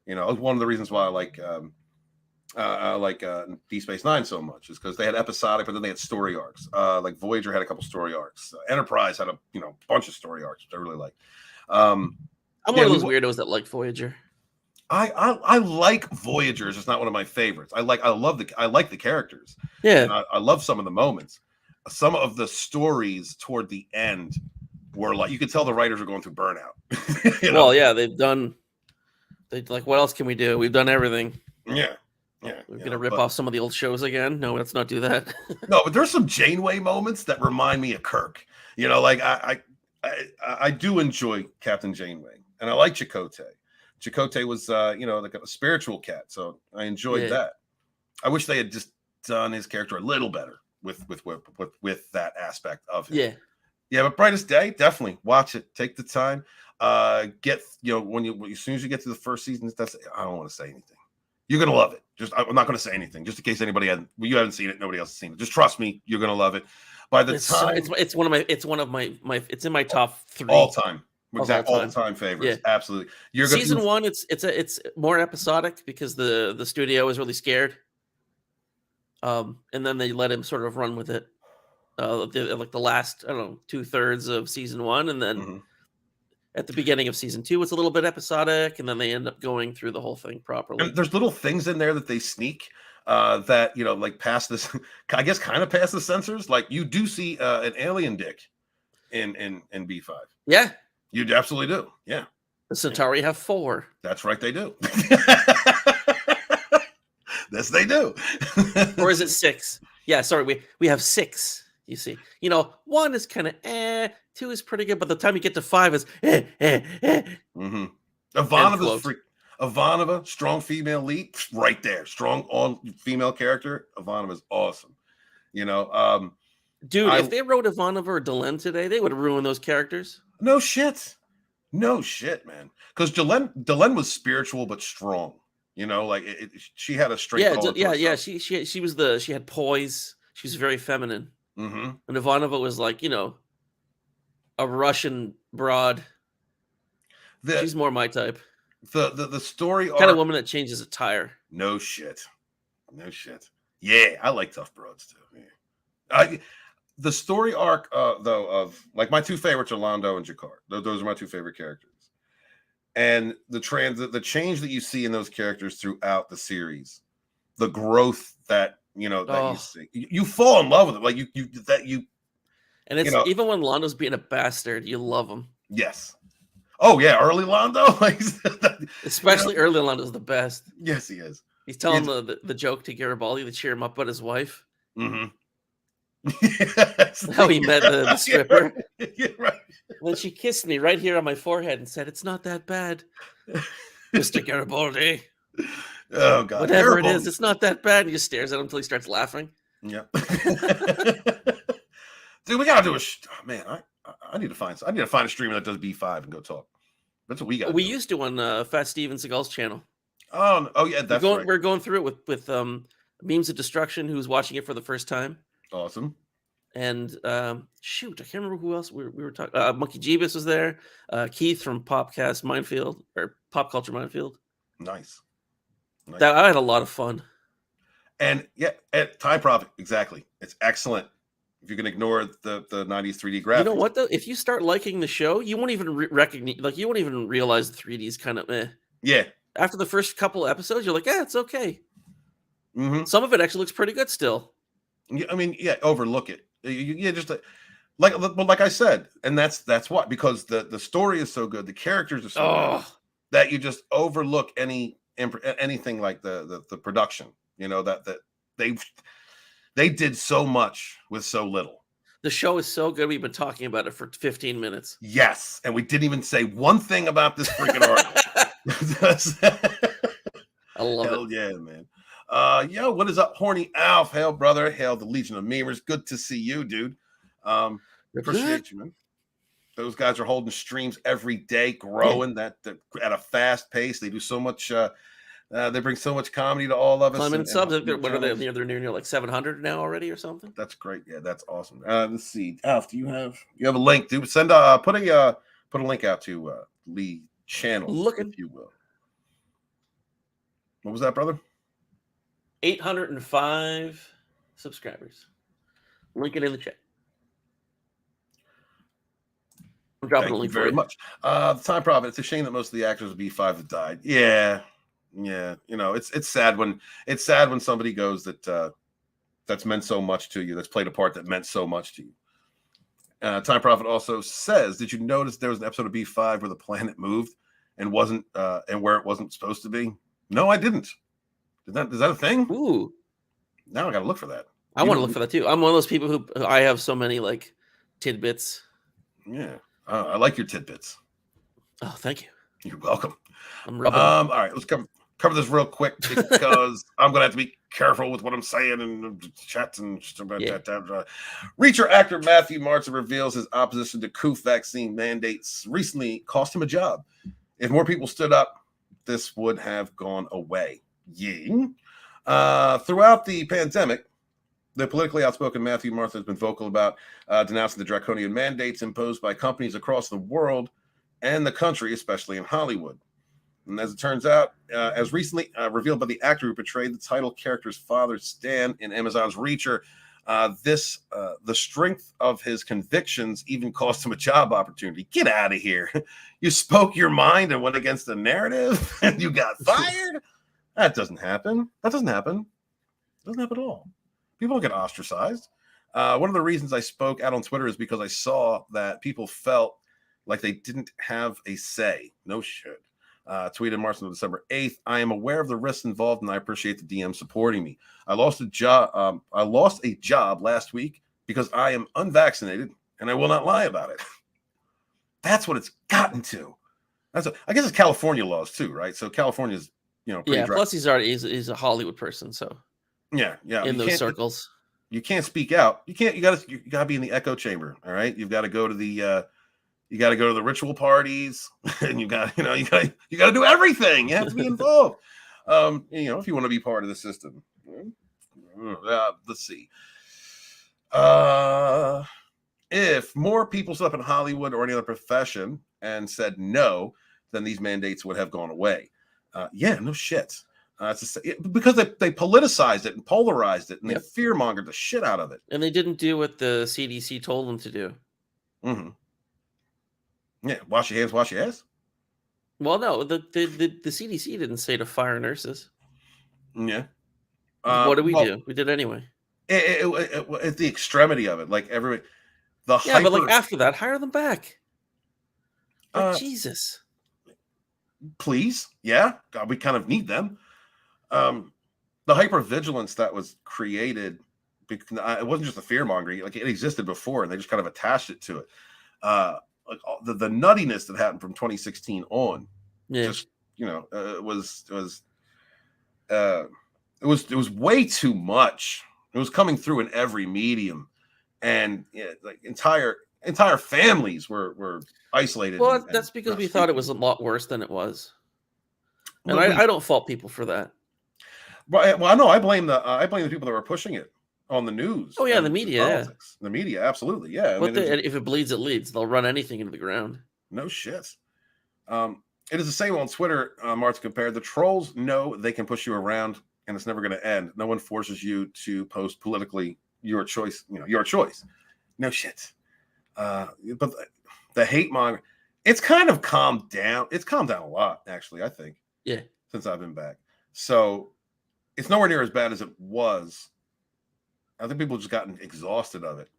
It was one of the reasons why I like Deep Space Nine so much, is because they had episodic, but then they had story arcs. Like Voyager had a couple story arcs. Enterprise had a bunch of story arcs, which I really liked. I'm one of those weirdos that like Voyager. I like Voyager. It's just not one of my favorites. I like the characters. Yeah, I love some of the moments. Some of the stories toward the end were like, you could tell the writers were going through burnout. Well, yeah, they like, what else can we do? We've done everything. Yeah. We're gonna rip off some of the old shows again. No, let's not do that. No, but there's some Janeway moments that remind me of Kirk. Like I do enjoy Captain Janeway, and I like Chakotay. Chakotay was like a spiritual cat, so I enjoyed that. I wish they had just done his character a little better with that aspect of him. Yeah, but Brightest Day, definitely watch it. Take the time. Get as soon as you get to the first season, I don't want to say anything. You're gonna love it. I'm not gonna say anything, just in case anybody you haven't seen it, nobody else has seen it. Just trust me, you're gonna love it. By the time it's in my top 3 all time. All-time favorites. Yeah. Absolutely. Season 1, it's more episodic because the studio is really scared. And then they let him sort of run with it. Like the last, I don't know, 2/3 of season 1, and then at the beginning of season 2, it's a little bit episodic, and then they end up going through the whole thing properly. And there's little things in there that they sneak that like past this, I guess, kind of past the censors. Like you do see an alien dick in B5. Yeah. You absolutely do. Yeah. The Centauri have 4. That's right, they do. Yes, they do. Or is it 6? Yeah, sorry, we have 6. You see, 1 is kind of 2 is pretty good, but the time you get to 5 is Mm-hmm. Ivanova, strong female lead, right there. Strong all female character. Ivanova's awesome. Dude, if they wrote Ivanova or Delenn today, they would have ruined those characters. No shit, man. Because Delenn was spiritual but strong. She had a straight. Yeah. She had poise. She was very feminine. Mm-hmm. And Ivanova was like, a Russian broad. She's more my type. The story kind of woman that changes a tire. No shit. Yeah, I like tough broads too. Yeah. The story arc, though, of like my 2 favorites are Londo and Jakar. Those are my 2 favorite characters. And the change that you see in those characters throughout the series, the growth that you see, you fall in love with it. Like you. And it's even when Londo's being a bastard, you love him. Yes. Oh yeah, early Londo, especially early Londo's the best. Yes, he is. He's telling the joke to Garibaldi to cheer him up about his wife. Mm-hmm. Yes. How he met the stripper. Yeah, right. When she kissed me right here on my forehead and said, "It's not that bad, Mr. Garibaldi." Oh God! Whatever it is, it's not that bad. And he just stares at him until he starts laughing. Yeah. Dude, we gotta do man. I need to find a streamer that does B5 and go talk. That's what we got. We used to on Fat Steven Seagal's channel. Oh yeah, that's right. We're going through it with Memes of Destruction, who's watching it for the first time. Awesome. And shoot, I can't remember who else we were talking. Monkey Jeebus was there. Keith from Popcast Minefield or Pop Culture Minefield. Nice. I had a lot of fun. And yeah, Time Prophet, exactly. It's excellent. If you can ignore the 90s 3D graphics. You know what though? If you start liking the show, you won't even recognize, like you won't even realize the 3D is kind of meh. Yeah. After the first couple episodes, you're like, it's okay. Mm-hmm. Some of it actually looks pretty good still. I mean, yeah, overlook it. You just like I said, and that's why, because the story is so good, the characters are so good that you just overlook anything like the production. That they did so much with so little. The show is so good. We've been talking about it for 15 minutes. Yes, and we didn't even say one thing about this freaking article. I love Hell yeah, man. Yo, what is up, Horny Alf? Hail, brother. Hail, the Legion of Memers. Good to see you, dude. Appreciate you, man. Those guys are holding streams every day, growing at a fast pace. They do so much. They bring so much comedy to all of us. Climbing subs. What are they? They're near like 700 now already, or something. That's great. Yeah, that's awesome. Let's see. Alf, do you have a link? Dude, send put a link out to Lee channel, if you will. What was that, brother? 805 subscribers. Link it in the chat. I'm dropping a link very much. The Time Prophet. It's a shame that most of the actors of B5 have died. Yeah. It's sad when somebody goes that's meant so much to you. That's played a part that meant so much to you. Time Prophet also says, did you notice there was an episode of B5 where the planet moved and wasn't and where it wasn't supposed to be? No, I didn't. Is that a thing? Ooh. Now I got to look for that. I want to look for that too. I'm one of those people who I have so many like tidbits. Yeah. I like your tidbits. Oh, thank you. You're welcome. I'm rubbing. All right, let's cover this real quick because I'm gonna have to be careful with what I'm saying and chats and stuff like that. Reacher actor Matthew Marsden reveals his opposition to COOF vaccine mandates recently cost him a job. If more people stood up, this would have gone away. Throughout the pandemic, the politically outspoken Matthew Marsden has been vocal about denouncing the draconian mandates imposed by companies across the world and the country, especially in Hollywood. And as it turns out, as recently revealed by the actor who portrayed the title character's father, Stan, in Amazon's Reacher, the strength of his convictions even cost him a job opportunity. Get out of here. You spoke your mind and went against the narrative and you got fired? That doesn't happen. That doesn't happen. It doesn't happen at all. People don't get ostracized. One of the reasons I spoke out on Twitter is because I saw that people felt like they didn't have a say. No shit. Tweeted Marsden on December 8th. I am aware of the risks involved, and I appreciate the DM supporting me. I lost a job. Last week because I am unvaccinated, and I will not lie about it. That's what it's gotten to. I guess it's California laws too, right? So California's, pretty dry. Plus he's a Hollywood person, so yeah. In those circles, you can't speak out. You can't. You gotta be in the echo chamber. All right. You've got to go to the. You got to go to the ritual parties, and you got to do everything. You have to be involved. If you want to be part of the system. Let's see. If more people stood up in Hollywood or any other profession and said no, then these mandates would have gone away. No shit. Because they politicized it and polarized it, and they fear-mongered the shit out of it. And they didn't do what the CDC told them to do. Mm-hmm. Yeah, wash your hands, wash your ass. Well, no, the CDC didn't say to fire nurses. Yeah. What did we do? We did anyway. It's the extremity of it. Like everybody, but like after that, hire them back. Jesus. Please. Yeah. God, we kind of need them. The hypervigilance that was created, because it wasn't just the fear mongering, like it existed before, and they just kind of attached it to it. Like the nuttiness that happened from 2016 on, just it was way too much. It was coming through in every medium, and like entire families were isolated. Well, that's because we thought it was a lot worse than it was, and I don't fault people for that. Well, no, I blame the people that were pushing it on the news. Oh yeah, the media. The media, absolutely, yeah. But if it bleeds, it leads. They'll run anything into the ground. No shit. It is the same on Twitter. Mart's compared. The trolls know they can push you around, and it's never going to end. No one forces you to post politically your choice. Your choice. No shit. But the hate monger, it's kind of calmed down. It's calmed down a lot, actually. I think. Yeah. Since I've been back, so it's nowhere near as bad as it was. I think people just gotten exhausted of it,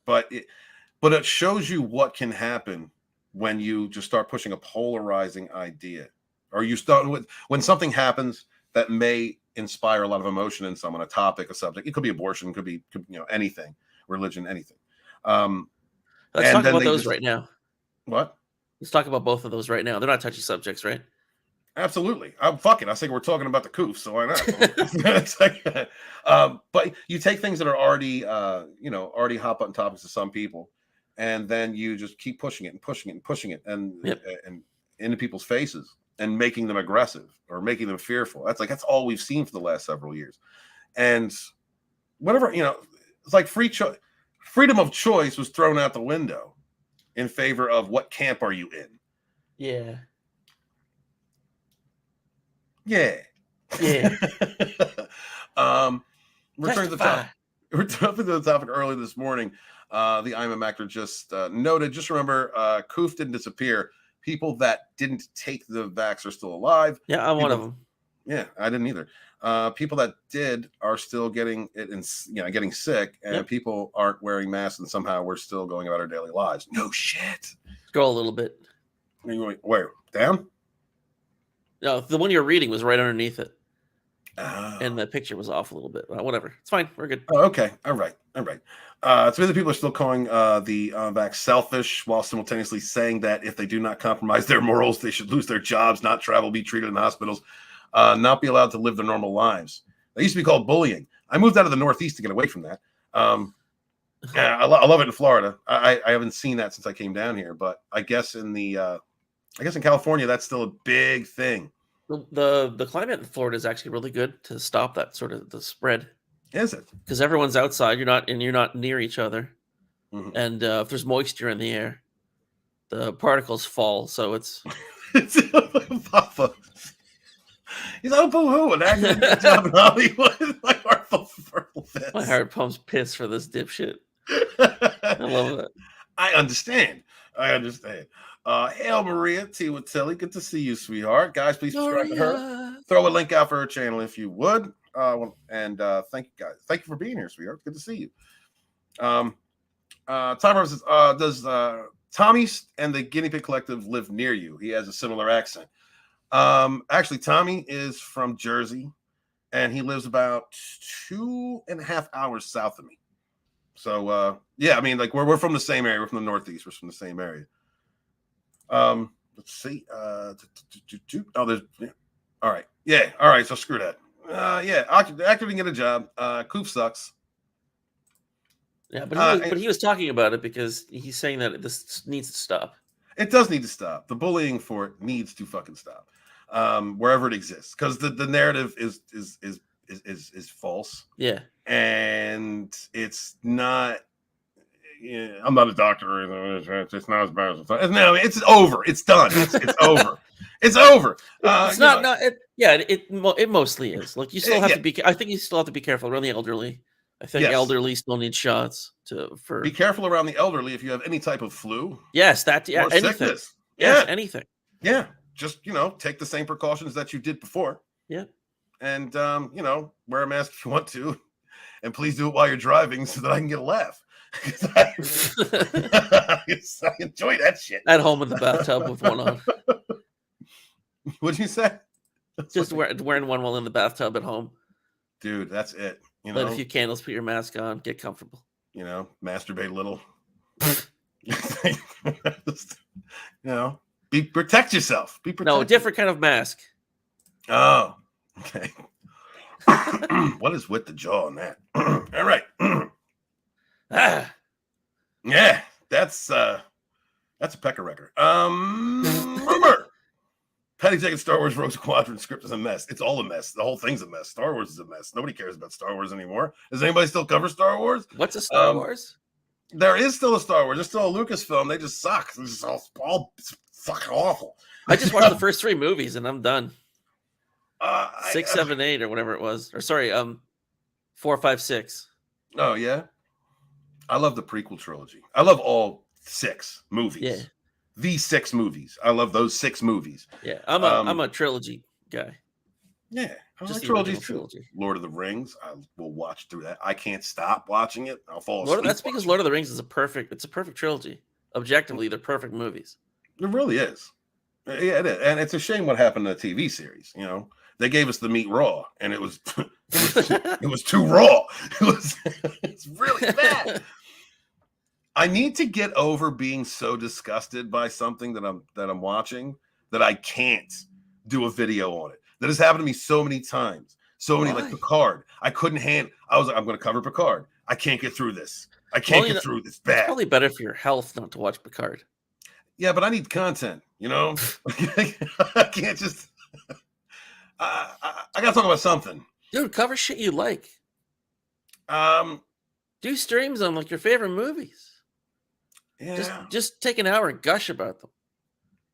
but it shows you what can happen when you just start pushing a polarizing idea, or you start when something happens that may inspire a lot of emotion in someone, a topic, a subject. It could be abortion, could be anything, religion, anything. Let's talk about those right now. What? Let's talk about both of those right now. They're not touchy subjects, right? Absolutely. I think we're talking about the coof, so why not? It's like, but you take things that are already hot button topics to some people, and then you just keep pushing it and pushing it and pushing it, and into people's faces, and making them aggressive or making them fearful. That's all we've seen for the last several years. And whatever, it's like freedom of choice was thrown out the window in favor of what camp are you in? Yeah. Yeah. Returning to the topic early this morning. The I'm a actor just noted. Just remember, Koof didn't disappear. People that didn't take the vax are still alive. Yeah, I'm one of them. Yeah, I didn't either. People that did are still getting it and getting sick, and people aren't wearing masks, and somehow we're still going about our daily lives. No shit. Scroll a little bit. Where down? No, the one you're reading was right underneath it. And the picture was off a little bit. Whatever. It's fine. We're good. Oh, okay. All right. So the people are still calling the vax selfish, while simultaneously saying that if they do not compromise their morals, they should lose their jobs, not travel, be treated in hospitals, not be allowed to live their normal lives. That used to be called bullying. I moved out of the Northeast to get away from that. I love it in Florida. I haven't seen that since I came down here, but I guess in California, that's still a big thing. The climate in Florida is actually really good to stop that sort of the spread. Is it? Because everyone's outside, you're not near each other, and if there's moisture in the air, the particles fall. So it's Papa. He's like, boo-hoo, and I'm good job in Hollywood. My heart pumps piss for this dipshit. I love it. I understand. Hail Maria, T with Tilly. Good to see you, sweetheart. Guys, please subscribe to her. Throw a link out for her channel if you would. And thank you, guys. Thank you for being here, sweetheart. Good to see you. Timer says, does Tommy and the Guinea Pig Collective live near you. He has a similar accent. Actually, Tommy is from Jersey, and he lives about 2.5 hours south of me. So, yeah, I mean, like we're from the same area. We're from the Northeast. We're from the same area. Let's see. Oh, there's. Yeah. All right. Yeah. All right. So screw that. Yeah. Actor didn't get a job. Coop sucks. Yeah, but he was talking about it because he's saying that this needs to stop. It does need to stop. The bullying for it needs to fucking stop, wherever it exists, because the narrative is false. Yeah, and it's not. Yeah, I'm not a doctor or anything. It's not as bad as no. It's over. It's done. It's over. It's over. It's not. No, it mostly is. Like you still have to be. I think you still have to be careful around the elderly. I think elderly still need shots for. Be careful around the elderly if you have any type of flu. Yes, anything. Sickness. Yes, anything. Yeah, just take the same precautions that you did before. Yeah, and wear a mask if you want to, and please do it while you're driving so that I can get a laugh. I enjoy that shit. At home in the bathtub with one on. What'd you say? Just wearing one while in the bathtub at home. Dude, that's it. Light a few candles, put your mask on, get comfortable. Masturbate a little. Protect yourself. Be protected. No, a different kind of mask. Oh, okay. What is with the jaw on that? All right. Yeah, that's a pecker wrecker. Rumor. Patty Jenkins' Star Wars Rogue Squadron script is a mess. It's all a mess. The whole thing's a mess. Star Wars is a mess. Nobody cares about Star Wars anymore. Does anybody still cover Star Wars? What's a Star Wars? There is still a Star Wars. There's still a Lucasfilm. They just suck. It's just all fucking awful. I just watched the first 3 movies and I'm done. 6, 7, 8, or whatever it was. Or sorry, 4, 5, 6. Oh yeah. I love the prequel trilogy. I love all 6 movies. Yeah. The 6 movies. I love those 6 movies. Yeah, I'm a trilogy guy. Yeah, just trilogy. Lord of the Rings. I will watch through that. I can't stop watching it. I'll fall asleep. That's because Lord of the Rings is a perfect trilogy. Objectively, they're perfect movies. It really is. Yeah, it is. And it's a shame what happened to the TV series. They gave us the meat raw, and it was it was too raw. It's really bad. I need to get over being so disgusted by something that I'm watching that I can't do a video on it. That has happened to me so many times. So many, like Picard. I couldn't handle. I was like, I'm going to cover Picard. I can't get through this. I can't get through this. Bad. It's probably better for your health not to watch Picard. Yeah, but I need content. I can't just. I got to talk about something. Dude, cover shit you like. Do streams on like your favorite movies. Yeah. Just take an hour and gush about them.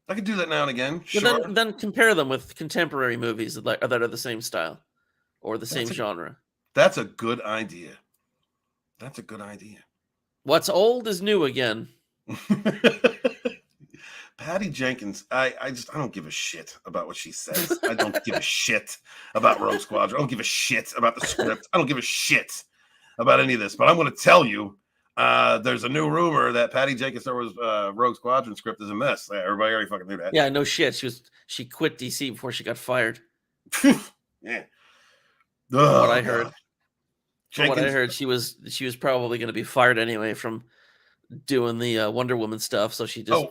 I could do that now and again. Sure. Then compare them with contemporary movies that are the same style or the same genre. That's a good idea. What's old is new again. Patty Jenkins, I don't give a shit about what she says. I don't give a shit about Rogue Squadron. I don't give a shit about the script. I don't give a shit about any of this. But I'm going to tell you, there's a new rumor that Patty Jenkins' Rogue Squadron script is a mess. Everybody already fucking knew that. Yeah, no shit. She quit DC before she got fired. Yeah. What I heard. What I heard, she was probably going to be fired anyway from doing the Wonder Woman stuff. So she just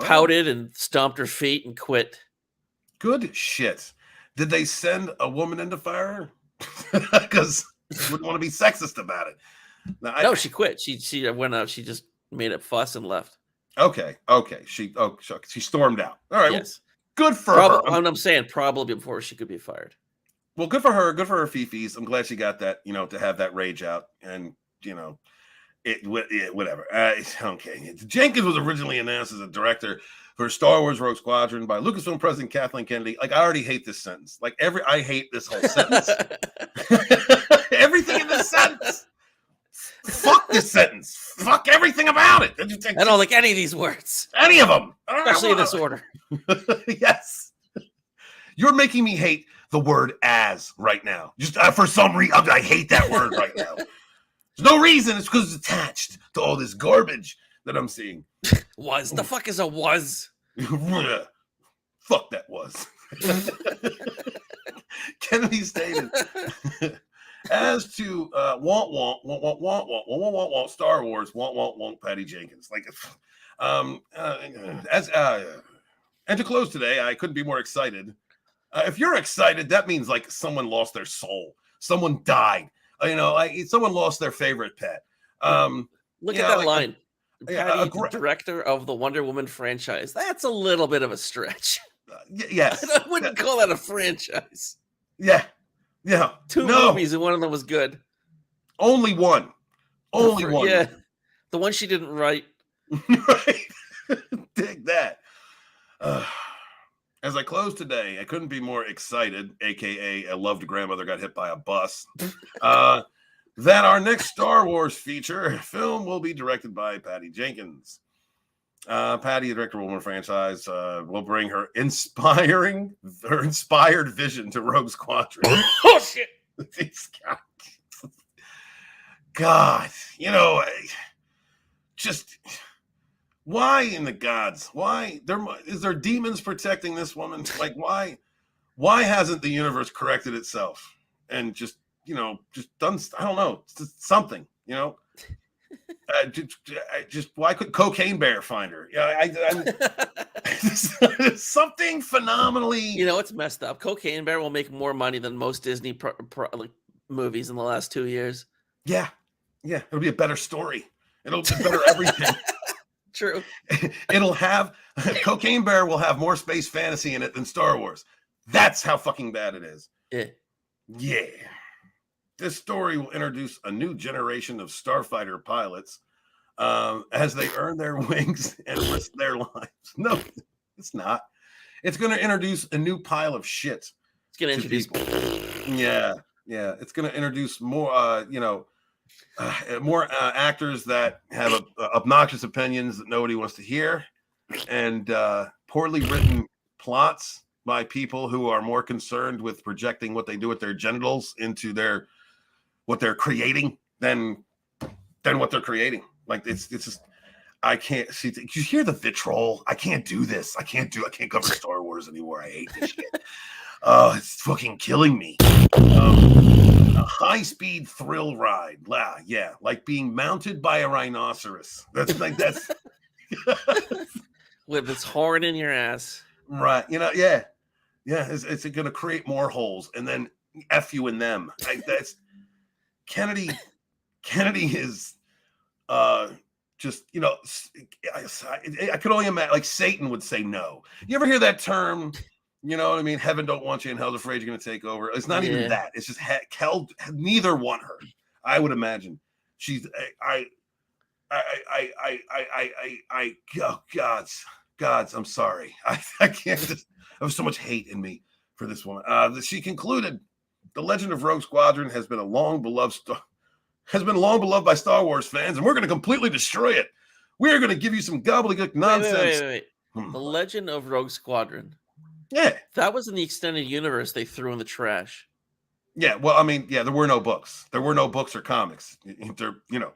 pouted and stomped her feet and quit. Good shit. Did they send a woman in to fire her? Because she wouldn't want to be sexist about it. No, she quit. She went out. She just made a fuss and left. Okay. She stormed out. All right. Yes. Well, good for her. I'm saying probably before she could be fired. Well, good for her. Good for her fifis. I'm glad she got that. To have that rage out and whatever. Okay. Jenkins was originally announced as a director for Star Wars Rogue Squadron by Lucasfilm President Kathleen Kennedy. Like, I already hate this sentence. Like, I hate this whole sentence. Everything in this sentence. Fuck this sentence. Fuck everything about it. I don't like any of these words. Any of them. Especially in this order. Yes. You're making me hate the word as right now. Just for some reason, I hate that word right now. There's no reason. It's because it's attached to all this garbage that I'm seeing. Was the fuck is a was? Fuck that was. Kennedy stated, as to Star Wars, Patty Jenkins. Like, and to close today, I couldn't be more excited. If you're excited, that means like someone lost their soul, someone died. Someone lost their favorite pet. Look at that line. Patty, director of the Wonder Woman franchise. That's a little bit of a stretch. Yes. I wouldn't call that a franchise. Yeah. Two movies and one of them was good. Only one. One. Yeah. The one she didn't write. Right. Dig that. As I close today, I couldn't be more excited, aka a loved grandmother got hit by a bus, that our next Star Wars feature film will be directed by Patty Jenkins. Patty, the director of the Woman franchise, will bring her inspired vision to Rogue Squadron. Oh shit! God, just why in the gods? Why is there demons protecting this woman? Like why hasn't the universe corrected itself and just done? I don't know, just something, just why could Cocaine Bear find her? I'm something phenomenally. It's messed up. Cocaine Bear will make more money than most Disney movies in the last 2 years. Yeah, it'll be a better story. It'll be better everything. True. It'll have Cocaine Bear will have more space fantasy in it than Star Wars. That's how fucking bad it is. Yeah. This story will introduce a new generation of starfighter pilots as they earn their wings and risk their lives. No, it's not. It's going to introduce a new pile of shit. It's going to introduce people. Yeah. It's going to introduce more, more actors that have obnoxious opinions that nobody wants to hear, and poorly written plots by people who are more concerned with projecting what they do with their genitals into what they're creating than what they're creating. Like it's just, I can't see. You hear the vitriol? I can't do this. I can't cover Star Wars anymore. I hate this shit. Oh, it's fucking killing me. A high-speed thrill ride. Yeah, like being mounted by a rhinoceros. That's with its horn in your ass. Right. Yeah. It's going to create more holes and then F you in them. That's Kennedy is just, I could only imagine, like Satan would say no. You ever hear that term? You know what I mean? Heaven don't want you and hell's afraid you're going to take over. It's not even that. It's just hell. Neither want her. I would imagine. She's gods. I'm sorry. I can't just. I have so much hate in me for this woman. She concluded, the legend of Rogue Squadron has been long beloved by Star Wars fans, and we're going to completely destroy it. We are going to give you some gobbledygook nonsense. Wait. The Legend of Rogue Squadron. Yeah. That was in the extended universe they threw in the trash. Yeah, well, I mean, there were no books. There were no books or comics.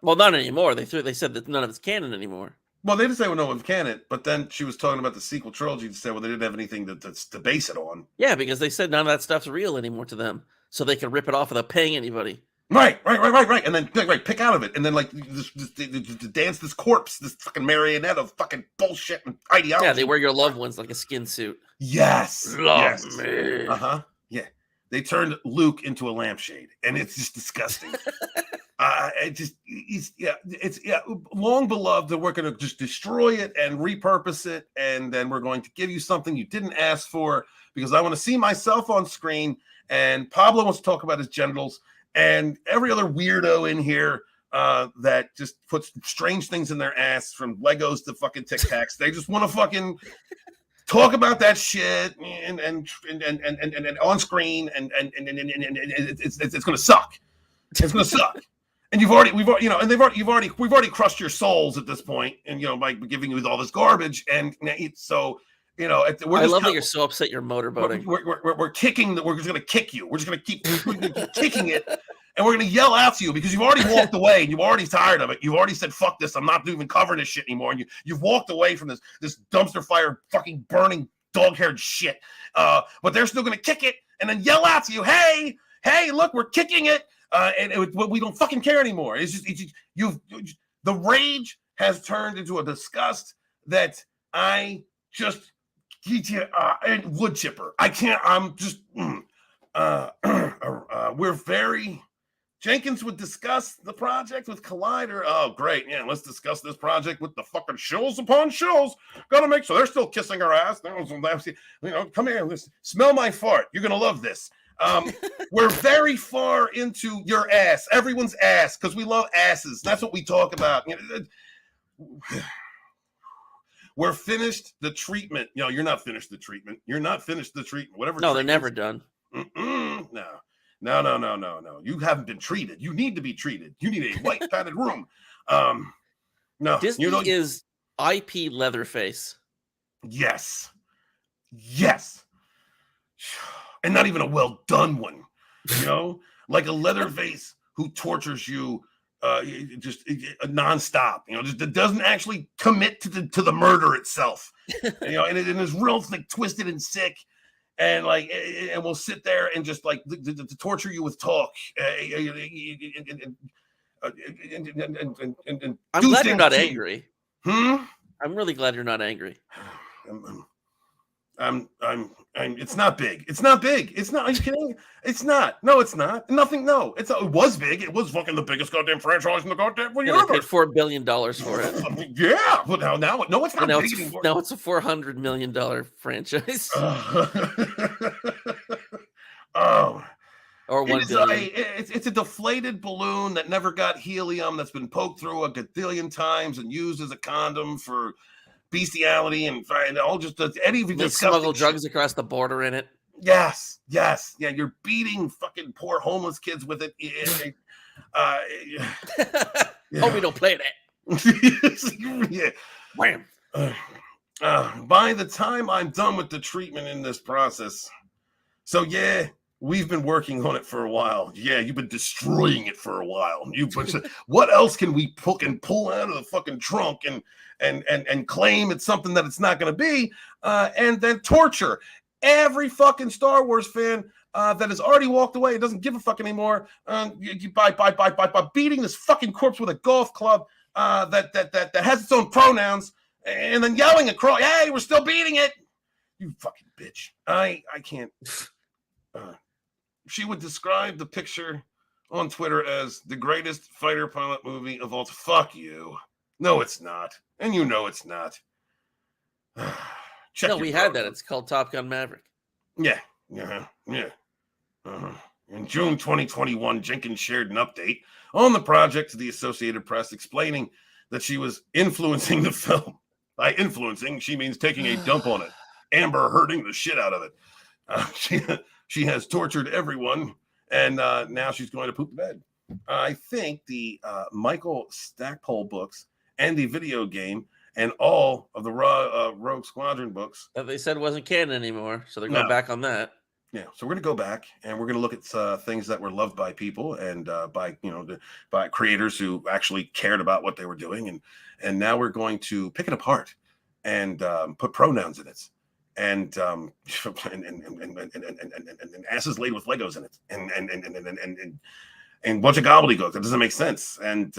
Well, not anymore. They said that none of it's canon anymore. Well, they didn't say no one's canon, but then she was talking about the sequel trilogy and said, well, they didn't have anything to base it on. Yeah, because they said none of that stuff's real anymore to them, so they could rip it off without paying anybody. Right. And then pick out of it, and then just dance this corpse, this fucking marionette of fucking bullshit and ideology. Yeah, they wear your loved ones like a skin suit. Yes. Love me. Yeah. They turned Luke into a lampshade, and it's just disgusting. It's long beloved that we're going to just destroy it and repurpose it, and then we're going to give you something you didn't ask for because I want to see myself on screen, and Pablo wants to talk about his genitals, and every other weirdo in here that just puts strange things in their ass, from Legos to fucking Tic Tacs. They just want to fucking talk about that shit and on screen, and it's going to suck. It's going to suck. And we've already crushed your souls at this point, and by giving you all this garbage, and so You know, I love that you're so upset you're motorboating. We're kicking. We're just going to kick you. We're just going to keep kicking it, and we're going to yell at you because you've already walked away and you've already tired of it. You've already said, "Fuck this! I'm not even covering this shit anymore." And you've walked away from this dumpster fire, fucking burning dog-haired shit. But they're still going to kick it and then yell at you, "Hey, look, we're kicking it!" We don't fucking care anymore. It's just the rage has turned into a disgust that I just wood chipper. I can't. I'm just. We're very. Jenkins would discuss the project with Collider. Oh, great. Yeah, let's discuss this project with the fucking shills upon shills. Gotta make sure they're still kissing her ass. You know, come here. Listen, smell my fart. You're gonna love this. We're very far into your ass, everyone's ass, because we love asses. That's what we talk about. You know, we're finished the treatment. No, you're not finished the treatment. You're not finished the treatment. Whatever. No, they're never done. No. You haven't been treated. You need to be treated. You need a white padded room. No, Disney is IP Leatherface. Yes. And not even a well done one, you know, like a Leatherface who tortures you just nonstop, you know, just doesn't actually commit to the murder itself, you know, and it is real like twisted and sick, and like, and we'll sit there and just like to torture you with talk. I'm glad you're not angry. I'm really glad you're not angry. It's not big. It's not big. It's not. Are you kidding? It's not. No, it's not. Nothing. No, it was big. It was fucking the biggest goddamn franchise in the goddamn universe. They paid $4 billion for it. Yeah, but now, no, it's not big anymore. Now it's a $400 million franchise. Oh. Or $1 billion. It's a deflated balloon that never got helium, that's been poked through a gazillion times and used as a condom for bestiality and all just any they smuggle drugs across the border in it. Yes. Yeah, you're beating fucking poor homeless kids with it. Hope we don't play that. Yeah. Wham. By the time I'm done with the treatment in this process, so yeah, we've been working on it for a while. Yeah, you've been destroying it for a while. What else can we pull out of the fucking trunk and claim it's something that it's not going to be, and then torture every fucking Star Wars fan that has already walked away, doesn't give a fuck anymore, by beating this fucking corpse with a golf club that has its own pronouns, and then yelling across, "Hey, we're still beating it!" You fucking bitch. I can't. She would describe the picture on Twitter as the greatest fighter pilot movie of all time. Fuck you. No, it's not. And you know it's not. No, we had that. It's called Top Gun Maverick. Yeah. In June 2021, Jenkins shared an update on the project to the Associated Press, explaining that she was influencing the film. By influencing, she means taking a dump on it. Amber hurting the shit out of it. She has tortured everyone, and now she's going to poop the bed. I think the Michael Stackpole books and the video game and all of the Rogue Squadron books that they said wasn't canon anymore, so they're going back on that. Yeah, so we're going to go back and we're going to look at things that were loved by people and by creators who actually cared about what they were doing, and now we're going to pick it apart and put pronouns in it. And asses laid with Legos in it, and a bunch of gobbledygook that doesn't make sense. And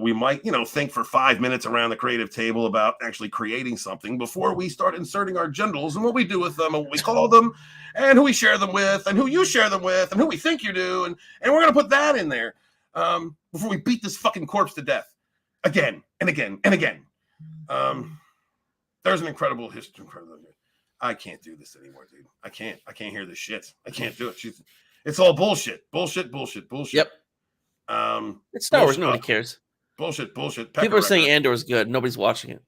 we might think for 5 minutes around the creative table about actually creating something before we start inserting our genitals and what we do with them and what we call them and who we share them with and who you share them with and who we think you do, and we're gonna put that in there before we beat this fucking corpse to death again and again and again. There's an incredible history. I can't do this anymore, dude. I can't hear this shit. I can't do it. It's all bullshit. Bullshit. Yep. It's Star Wars. Nobody cares. Bullshit. People are saying Andor's good. Nobody's watching it.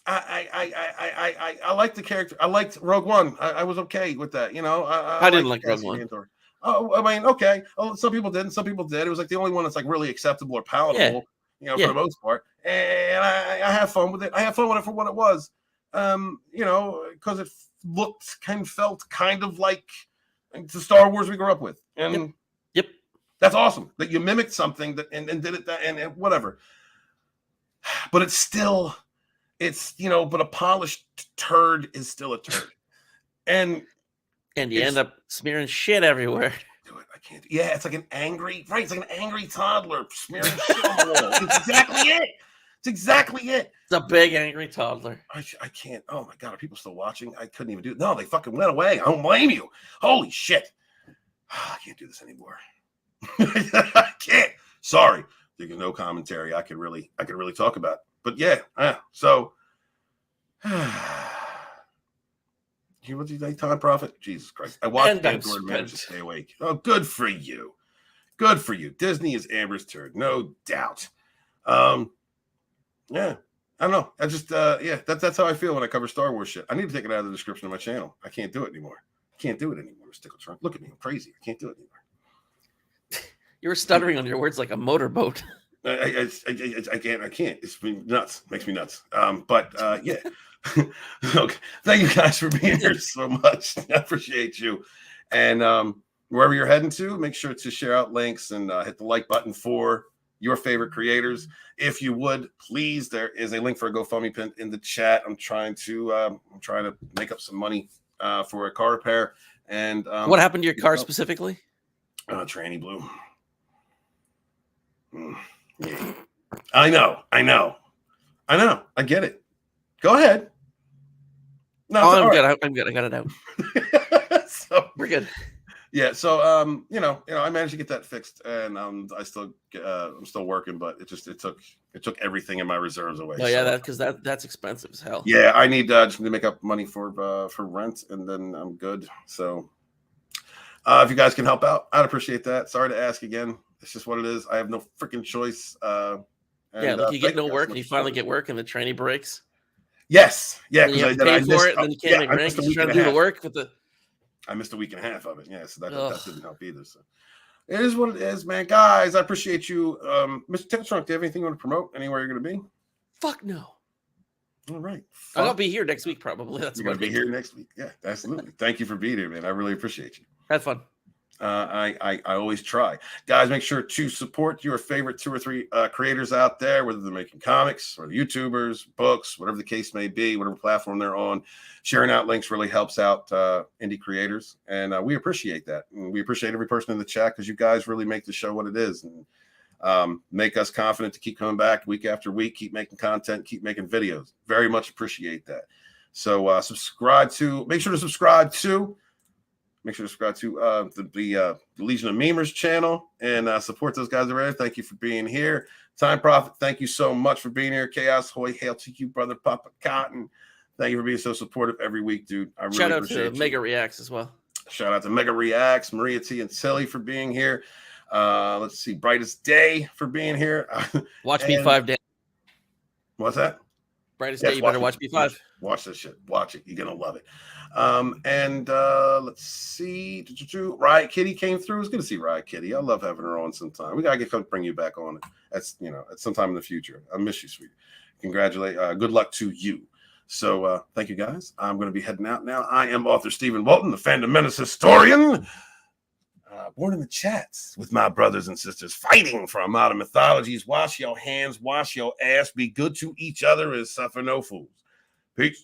I like the character. I liked Rogue One. I was okay with that. I didn't like Rogue One. Andor. Oh, I mean, okay. Some people didn't. Some people did. It was like the only one that's like really acceptable or palatable. For the most part. And I have fun with it. I have fun with it for what it was. because it looked and felt kind of like the Star Wars we grew up with. And Yep. that's awesome that you mimicked something that and did it and whatever. But it's still, but a polished turd is still a turd. And you end up smearing shit everywhere. Do it. I can't. Yeah, it's like an angry, right? It's like an angry toddler smearing shit on the wall. It's exactly it. It's exactly it. It's a big angry toddler. I can't. Oh my God, are people still watching? I couldn't even do it. No, they fucking went away. I don't blame you. Holy shit. I can't do this anymore. I can't. Sorry. There's no commentary I could really talk about. But yeah, so you want to do time prophet? Jesus Christ. I watched Andor and managed to stay awake. Oh, good for you. Good for you. Disney is Amber's turd, no doubt. Yeah. I don't know. I just that's how I feel when I cover Star Wars shit. I need to take it out of the description of my channel. I can't do it anymore. I can't do it anymore, Mr. Tickle Trunk. Look at me. I'm crazy. I can't do it anymore. You were stuttering on your words like a motorboat. I can't. It's nuts. Makes me nuts. But yeah. Okay. Thank you guys for being here so much. I appreciate you. And wherever you're heading to, make sure to share out links and hit the like button for your favorite creators. If you would, please, there is a link for a GoFundMe pin in the chat. I'm trying to make up some money for a car repair. And what happened to your car specifically? Tranny blew. Yeah. I know. I get it. Go ahead. No, I'm good. I'm good. I got it out. So we're good. Yeah. So I managed to get that fixed, and I'm still working, but it took everything in my reserves away. Oh yeah, that's expensive as hell. Yeah, I need just to make up money for rent, and then I'm good. So if you guys can help out, I'd appreciate that. Sorry to ask again. It's just what it is. I have no freaking choice. You get no work, and you finally get work, and the trainee breaks. Yes, yeah. You have to pay for it, and then you can't make rent because you're trying to do the work with the. I missed a week and a half of it. Yeah, so that didn't help either. So it is what it is, man. Guys, I appreciate you, Mr. Tickle Trunk. Do you have anything you want to promote? Anywhere you're going to be? Fuck no. All right. I'll be here next week, probably. That's you're going to be here next week. Yeah, absolutely. Thank you for being here, man. I really appreciate you. Have fun. I always try. Guys, make sure to support your favorite 2 or 3 creators out there, whether they're making comics or YouTubers, books, whatever the case may be, whatever platform they're on. Sharing out links really helps out indie creators, and we appreciate that. And we appreciate every person in the chat because you guys really make the show what it is and make us confident to keep coming back week after week, keep making content, keep making videos. Very much appreciate that. So make sure to subscribe to the Legion of Memers channel and support those guys already. Thank you for being here. Time Prophet, thank you so much for being here. Chaos Hoy, hail to you, brother Papa Cotton. Thank you for being so supportive every week, dude. I really appreciate it. Shout out to Mega Reacts as well. Shout out to Mega Reacts, Maria T and Tilly for being here. Let's see, Brightest Day for being here. Watch B5 Day. What's that? Brightest Day, you better watch B5. Watch this shit. Watch it. You're gonna love it. Let's see. Riot Kitty came through. I was gonna see Riot Kitty. I love having her on sometime. We gotta bring you back on. That's at sometime in the future. I miss you, sweetie. Congratulate. Good luck to you. So thank you guys. I'm gonna be heading out now. I am author Stephen Walton, the Fandom Menace historian. Born in the chats with my brothers and sisters, fighting for modern mythologies. Wash your hands, wash your ass, be good to each other, and suffer no fools. Peace.